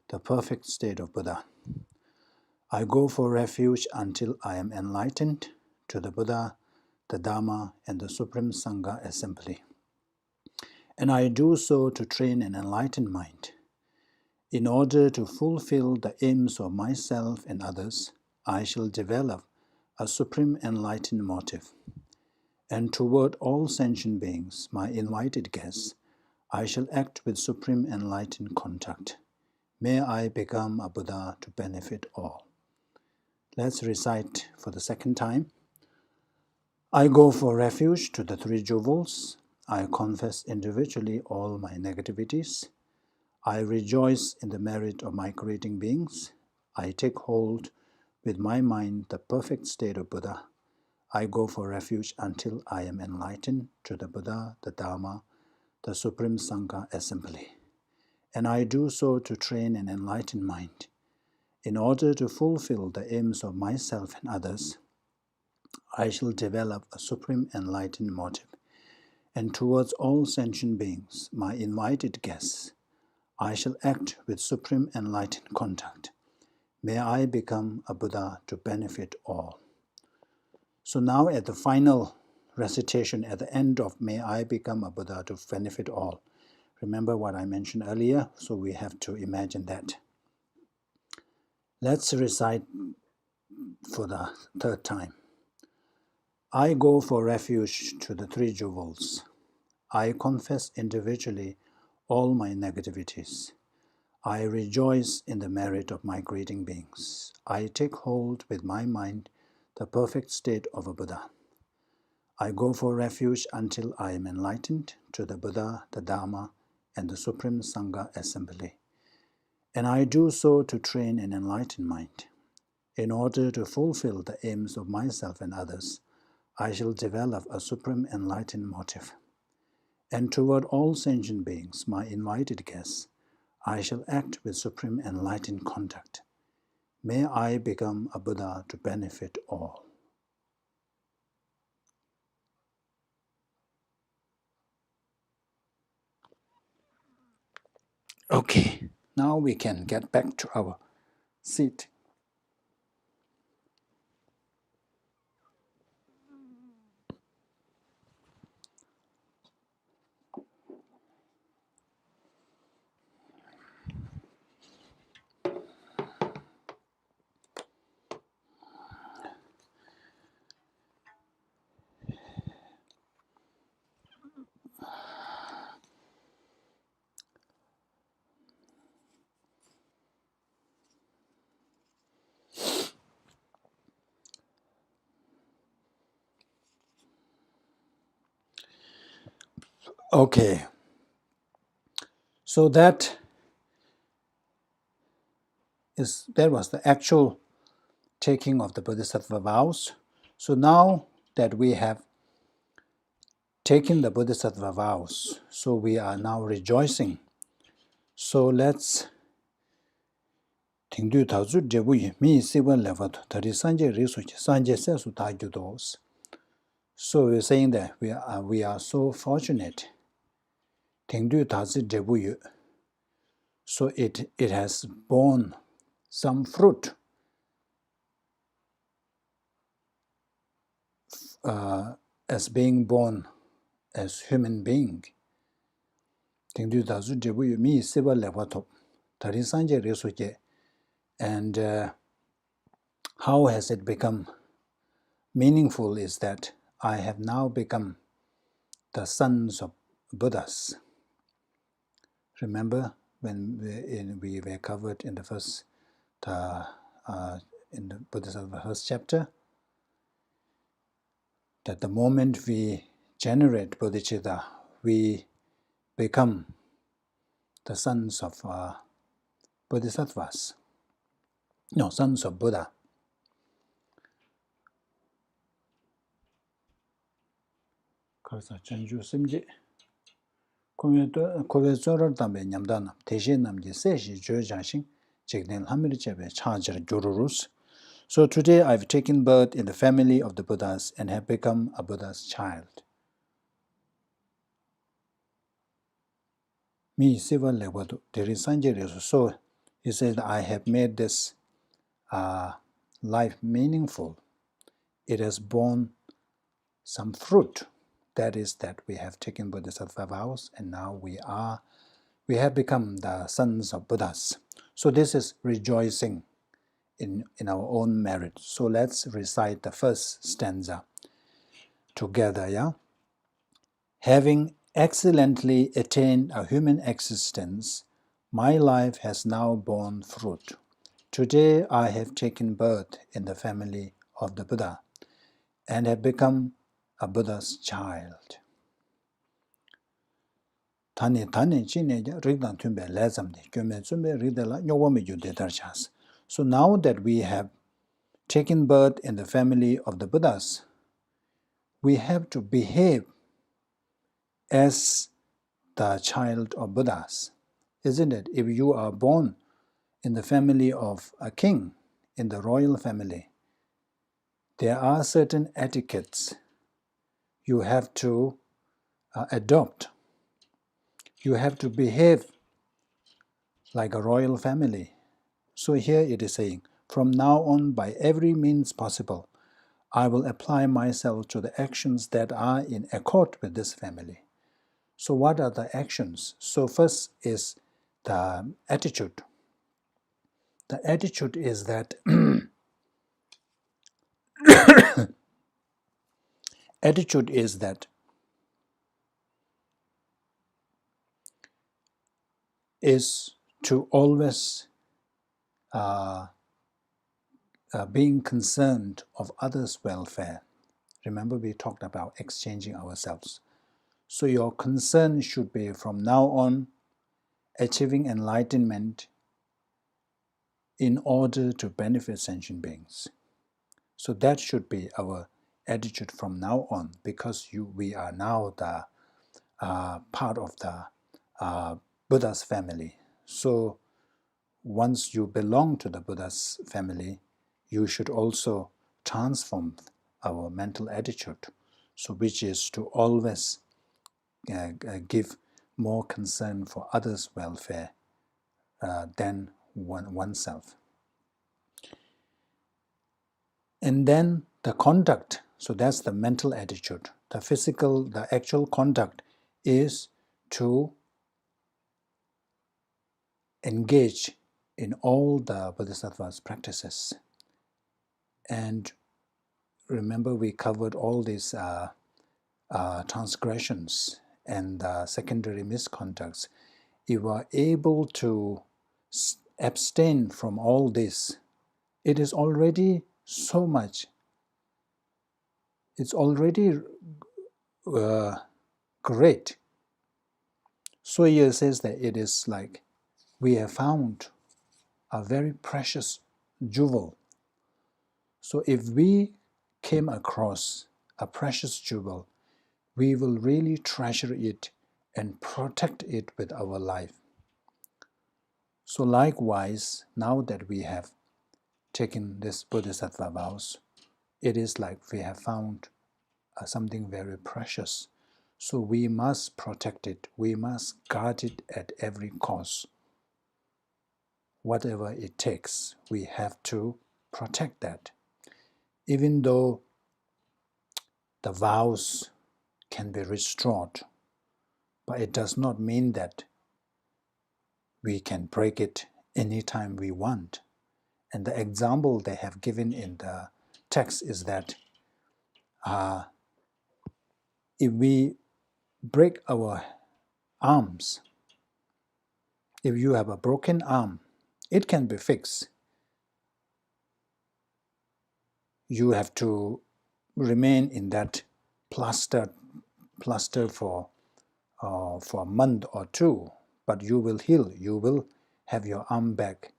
the perfect state of Buddha. I go for refuge until I am enlightened to the Buddha, the Dharma, and the Supreme Sangha assembly. And I do so to train an enlightened mind. In order to fulfill the aims of myself and others, I shall develop a supreme enlightened motive. And toward all sentient beings, my invited guests, I shall act with supreme enlightened contact. May I become a Buddha to benefit all. Let's recite for the second time. I go for refuge to the three jewels. I confess individually all my negativities. I rejoice in the merit of my creating beings. I take hold with my mind the perfect state of Buddha. I go for refuge until I am enlightened to the Buddha, the Dharma, the Supreme Sangha assembly. And I do so to train an enlightened mind. In order to fulfill the aims of myself and others, I shall develop a supreme enlightened motive. And towards all sentient beings, my invited guests, I shall act with supreme enlightened contact. May I become a Buddha to benefit all. So now at the final recitation, at the end of May I become a Buddha to benefit all. Remember what I mentioned earlier, so we have to imagine that. Let's recite for the third time. I go for refuge to the three jewels. I confess individually all my negativities. I rejoice in the merit of my creating beings. I take hold with my mind the perfect state of a Buddha. I go for refuge until I am enlightened to the Buddha, the Dharma, and the Supreme Sangha assembly. And I do so to train an enlightened mind. In order to fulfill the aims of myself and others, I shall develop a supreme enlightened motive. And toward all sentient beings, my invited guests, I shall act with supreme enlightened contact. May I become a Buddha to benefit all. Okay, now we can get back to our seat. Okay, so that was the actual taking of the Bodhisattva vows. So now that we have taken the Bodhisattva vows, so we are now rejoicing. So let's tingdu tazu debu mi siwa levat tari sanje risu sanje sesu tagyu dos. So we're saying that we are so fortunate. Tingdu tazu debu, so it has borne some fruit. As being born as human being. And how has it become meaningful is that I have now become the sons of Buddhas. Remember when we were covered in the first, in the Bodhisattva first chapter, that the moment we generate bodhicitta, we become the sons of bodhisattvas, no, sons of Buddha. Karsa chanju simji, kowe zorar dambe nyamdanam, teshi namji seshi jo janshin, chikden hamir chebe chajar gyururus. So today I've taken birth in the family of the Buddhas and have become a Buddha's child. Mi siva lewadu, there is sanjay. So he said, I have made this life meaningful. It has borne some fruit. That is that we have taken Bodhisattva vows and now we have become the sons of Buddhas. So this is rejoicing in our own merit. So let's recite the first stanza together, yeah? Having excellently attained a human existence, my life has now borne fruit. Today I have taken birth in the family of the Buddha and have become a Buddha's child. Tani chine rigdan tumbe lezamde gyome tsumbe rigdala nyowame yude darchas. So now that we have taken birth in the family of the Buddhas, we have to behave as the child of Buddhas. Isn't it? If you are born in the family of a king, in the royal family, there are certain etiquettes you have to adopt. You have to behave like a royal family. So here it is saying, from now on, by every means possible, I will apply myself to the actions that are in accord with this family. So what are the actions? So first is the attitude. The attitude is that attitude is that is to always being concerned of others' welfare. Remember we talked about exchanging ourselves. So your concern should be from now on achieving enlightenment in order to benefit sentient beings. So that should be our attitude from now on, because we are now the part of the Buddha's family. So once you belong to the Buddha's family, you should also transform our mental attitude, so which is to always give more concern for others' welfare than oneself. And then the conduct, so that's the mental attitude. The physical, the actual conduct is to engage in all the Bodhisattva's practices. And remember we covered all these transgressions and secondary misconducts. If we are able to abstain from all this, it is already so much. It's already great. So here says that it is like we have found a very precious jewel. So if we came across a precious jewel, we will really treasure it and protect it with our life. So likewise, now that we have taken this Bodhisattva vows, it is like we have found something very precious. So we must protect it. We must guard it at every cost. Whatever it takes, we have to protect that. Even though the vows can be restored, but it does not mean that we can break it anytime we want. And the example they have given in the text is that if we break our arms, If you have a broken arm, it can be fixed. You have to remain in that plaster for a month or two, but you will heal. You will have your arm back.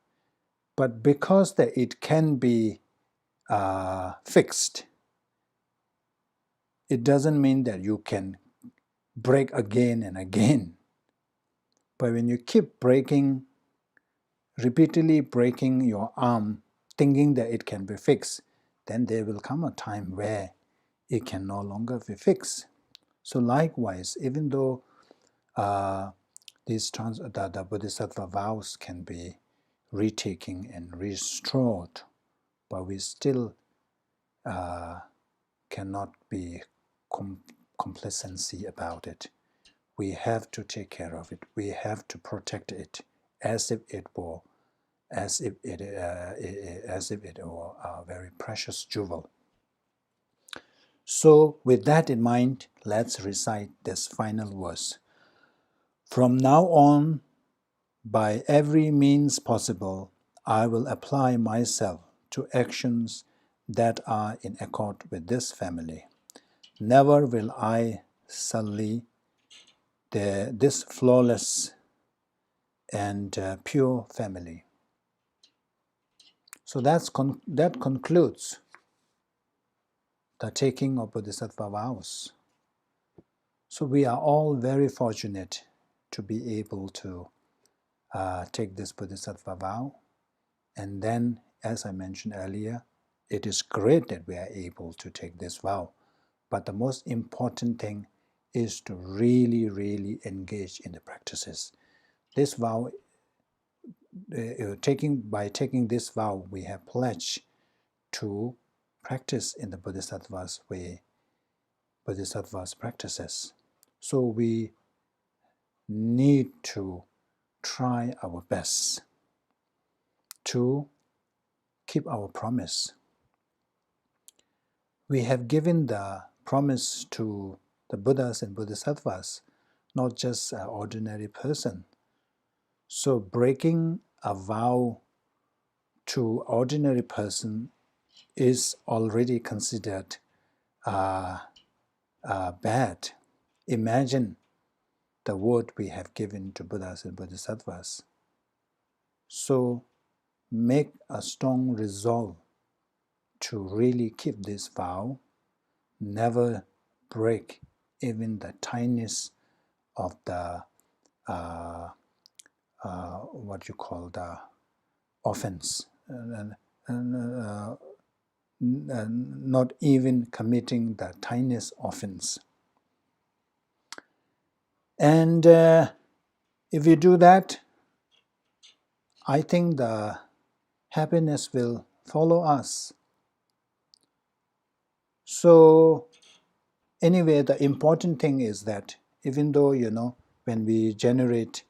But because that it can be fixed, it doesn't mean that you can break again and again. But when you keep breaking, repeatedly breaking your arm, thinking that it can be fixed, then there will come a time where it can no longer be fixed. So likewise, even though the Bodhisattva vows can be retaken and restored, but we still cannot be complacency about it. We have to take care of it. We have to protect it as if it were a very precious jewel. So with that in mind, let's recite this final verse. From now on, by every means possible, I will apply myself to actions that are in accord with this family. Never will I sully this flawless and pure family. So that concludes the taking of Bodhisattva vows. So we are all very fortunate to be able to take this Bodhisattva vow. And then, as I mentioned earlier, it is great that we are able to take this vow. But the most important thing is to really, really engage in the practices. This vow, by taking this vow, we have pledged to practice in the Bodhisattva's way, Bodhisattva's practices. So we need to try our best to keep our promise. We have given the promise to the Buddhas and Bodhisattvas, not just an ordinary person. So breaking a vow to ordinary person is already considered bad. Imagine the word we have given to Buddhas and Bodhisattvas. So make a strong resolve to really keep this vow, never break even the tiniest of the what you call the offense, not even committing the tiniest offense. And if you do that, I think the happiness will follow us. So anyway, the important thing is that even though, when we generate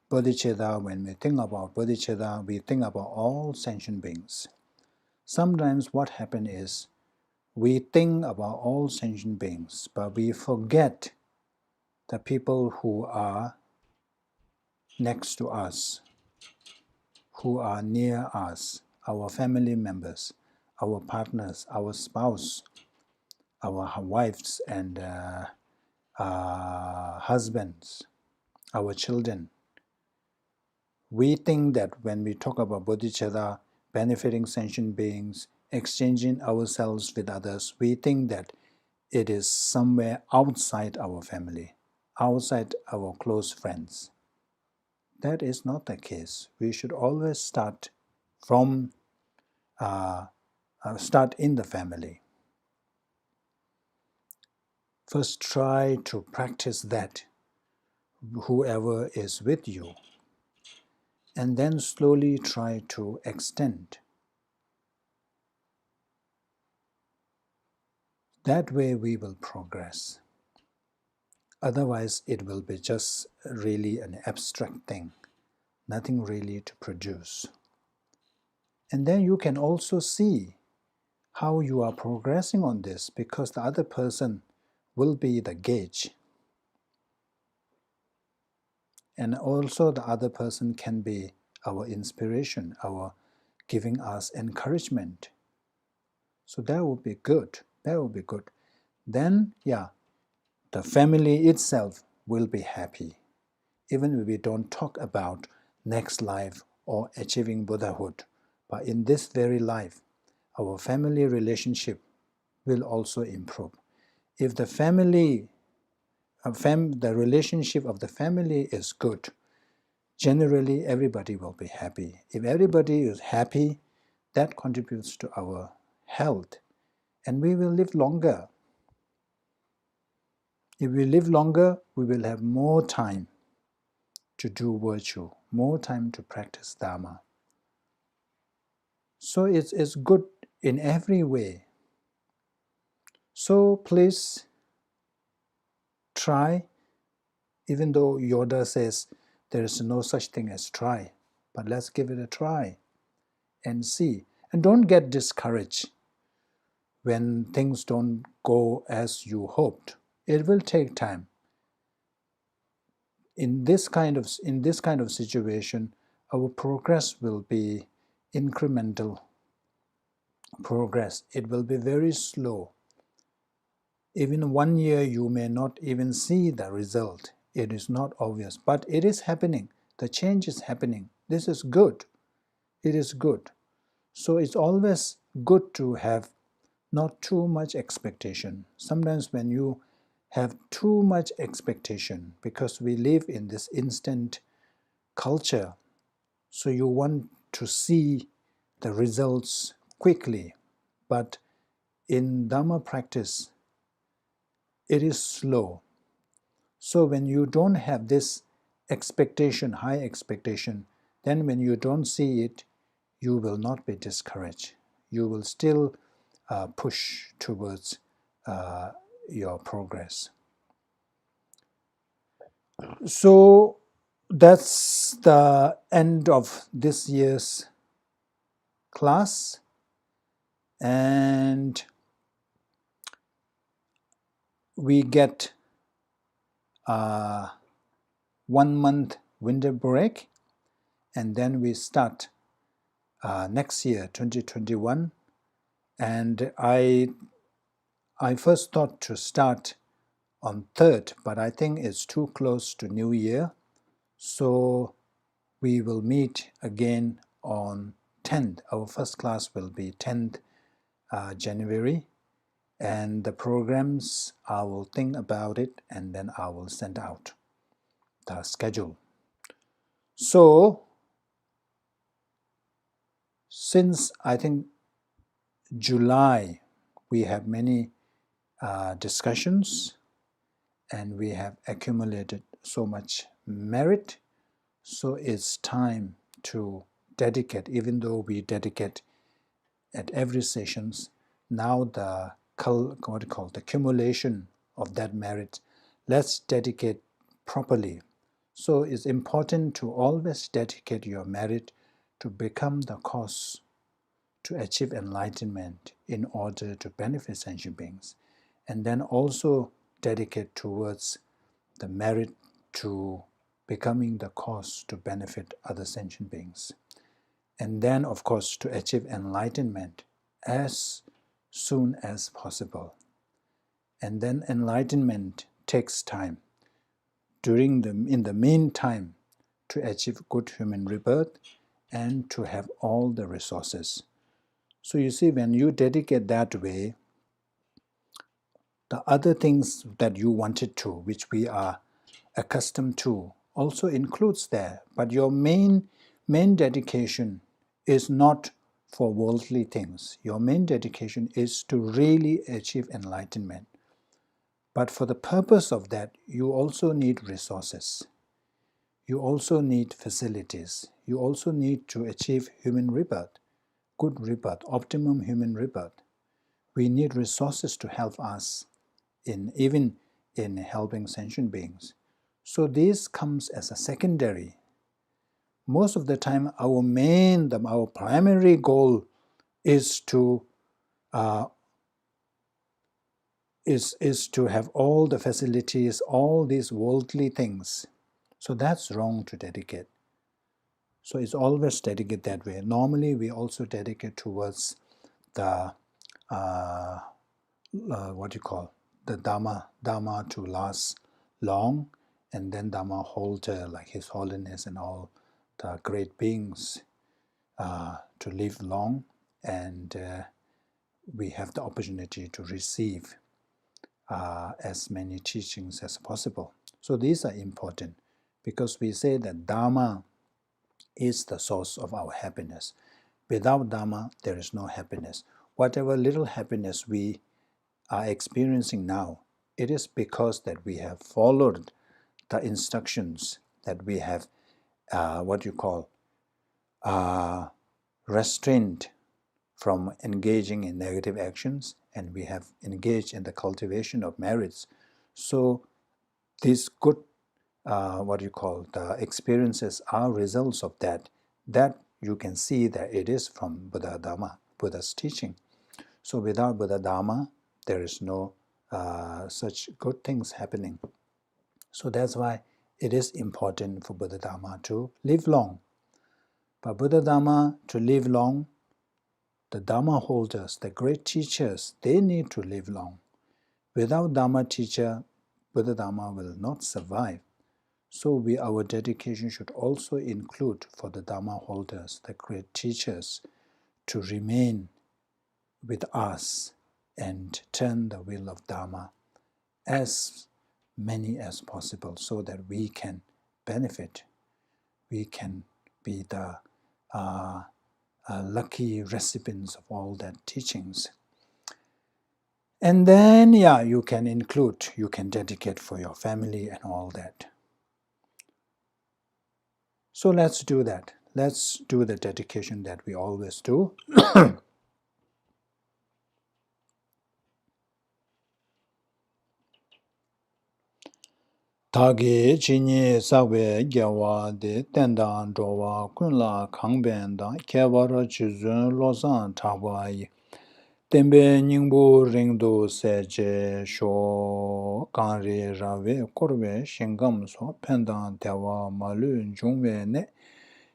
bodhicitta, when we think about bodhicitta, we think about all sentient beings. Sometimes what happens is we think about all sentient beings, but we forget the people who are next to us, who are near us, our family members, our partners, our spouse, our wives and husbands, our children. We think that when we talk about bodhicitta, benefiting sentient beings, exchanging ourselves with others, we think that it is somewhere outside our family, outside our close friends. That is not the case. We should always start in the family. First try to practice that, whoever is with you, and then slowly try to extend. That way we will progress. Otherwise it will be just really an abstract thing, nothing really to produce. And then you can also see how you are progressing on this, because the other person will be the gauge. And also the other person can be our inspiration, our giving us encouragement. So that would be good. That would be good. Then, yeah, the family itself will be happy. Even if we don't talk about next life or achieving Buddhahood, but in this very life, our family relationship will also improve. If the family, the relationship of the family is good, generally everybody will be happy. If everybody is happy, that contributes to our health, and we will live longer. If we live longer, we will have more time to do virtue, more time to practice Dharma. So it's good in every way. So please try, even though Yoda says there is no such thing as try, but let's give it a try and see. And don't get discouraged when things don't go as you hoped. It will take time. In this kind of situation, our progress will be incremental progress. It will be very slow. Even 1 year you may not even see the result. It is not obvious, but it is happening. The change is happening. This is good. It is good. So it's always good to have not too much expectation. Sometimes when you have too much expectation, because we live in this instant culture, so you want to see the results quickly. But in Dharma practice, it is slow. So when you don't have this expectation, high expectation, then when you don't see it, you will not be discouraged. You will still push towards your progress. So that's the end of this year's class, and we get a 1 month winter break, and then we start next year, 2021. And I first thought to start on 3rd, but I think it's too close to New Year. So we will meet again on 10th. Our first class will be 10th January. And the programs, I will think about it and then I will send out the schedule. So, since I think July, we have many discussions and we have accumulated so much merit. So it's time to dedicate, even though we dedicate at every sessions, now the accumulation of that merit, let's dedicate properly. So it's important to always dedicate your merit to become the cause to achieve enlightenment in order to benefit sentient beings. And then also dedicate towards the merit to becoming the cause to benefit other sentient beings. And then, of course, to achieve enlightenment as soon as possible. And then enlightenment takes time. In the meantime, to achieve good human rebirth and to have all the resources. So you see, when you dedicate that way, the other things that you wanted to, which we are accustomed to, also includes there. But your main dedication is not for worldly things. Your main dedication is to really achieve enlightenment. But for the purpose of that, you also need resources. You also need facilities. You also need to achieve human rebirth, good rebirth, optimum human rebirth. We need resources to help us even in helping sentient beings. So this comes as a secondary. Most of the time, our primary goal is to have all the facilities, all these worldly things. So that's wrong to dedicate. So it's always dedicated that way. Normally, we also dedicate towards the what you call the Dharma to last long, and then Dharma holder like His Holiness and all the great beings to live long, and we have the opportunity to receive as many teachings as possible. So these are important because we say that Dharma is the source of our happiness. Without Dharma, there is no happiness. Whatever little happiness we are experiencing now, it is because that we have followed the instructions, that we have restrained from engaging in negative actions, and we have engaged in the cultivation of merits. So these good the experiences are results of that. That you can see that it is from Buddha Dharma, Buddha's teaching. So without Buddha Dharma, there is no such good things happening. So that's why it is important for Buddha Dharma to live long. But Buddha Dharma to live long, the Dharma holders, the great teachers, they need to live long. Without Dharma teacher, Buddha Dharma will not survive. So our dedication should also include for the Dharma holders, the great teachers, to remain with us and turn the wheel of Dharma as many as possible so that we can benefit. We can be the lucky recipients of all that teachings. And then, you can include, you can dedicate for your family and all that. So let's do that. Let's do the dedication that we always do. Tage chinye sakwe gyawa de tendang zhowa kunla kangben da kewara chizun losan chakwa yi. Tembe nyingbu ringdo seche sho kanri rawe korwe shingam so pendang tewa malu jungwe ne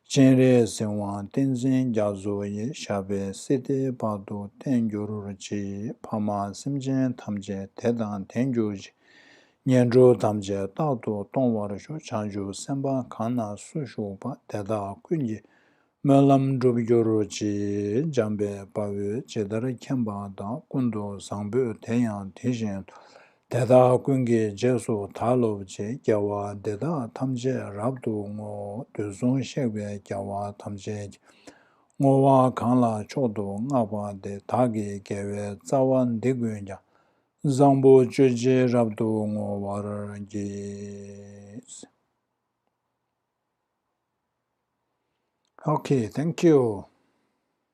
chenre sewa tenzin gyazo yi shabe sete padu tengyuru chi pama simjen tamje tedang tengyuru chi Nianzhou tamje daodu dongwa shu chanju senpa kana su shu pa teta kunji melam zhubgyoru chi jambe pawe chedara kemba da kundu sangbu tenyang tishin teta kungi jesu talo chi gyawa teta tamje rabdu ngo duzun shekwe gyawa tamje ngowa kanla chodo ngaba de tagi gewe zawan digunya Zambo Jeje Rabdo Warangis. Okay, thank you.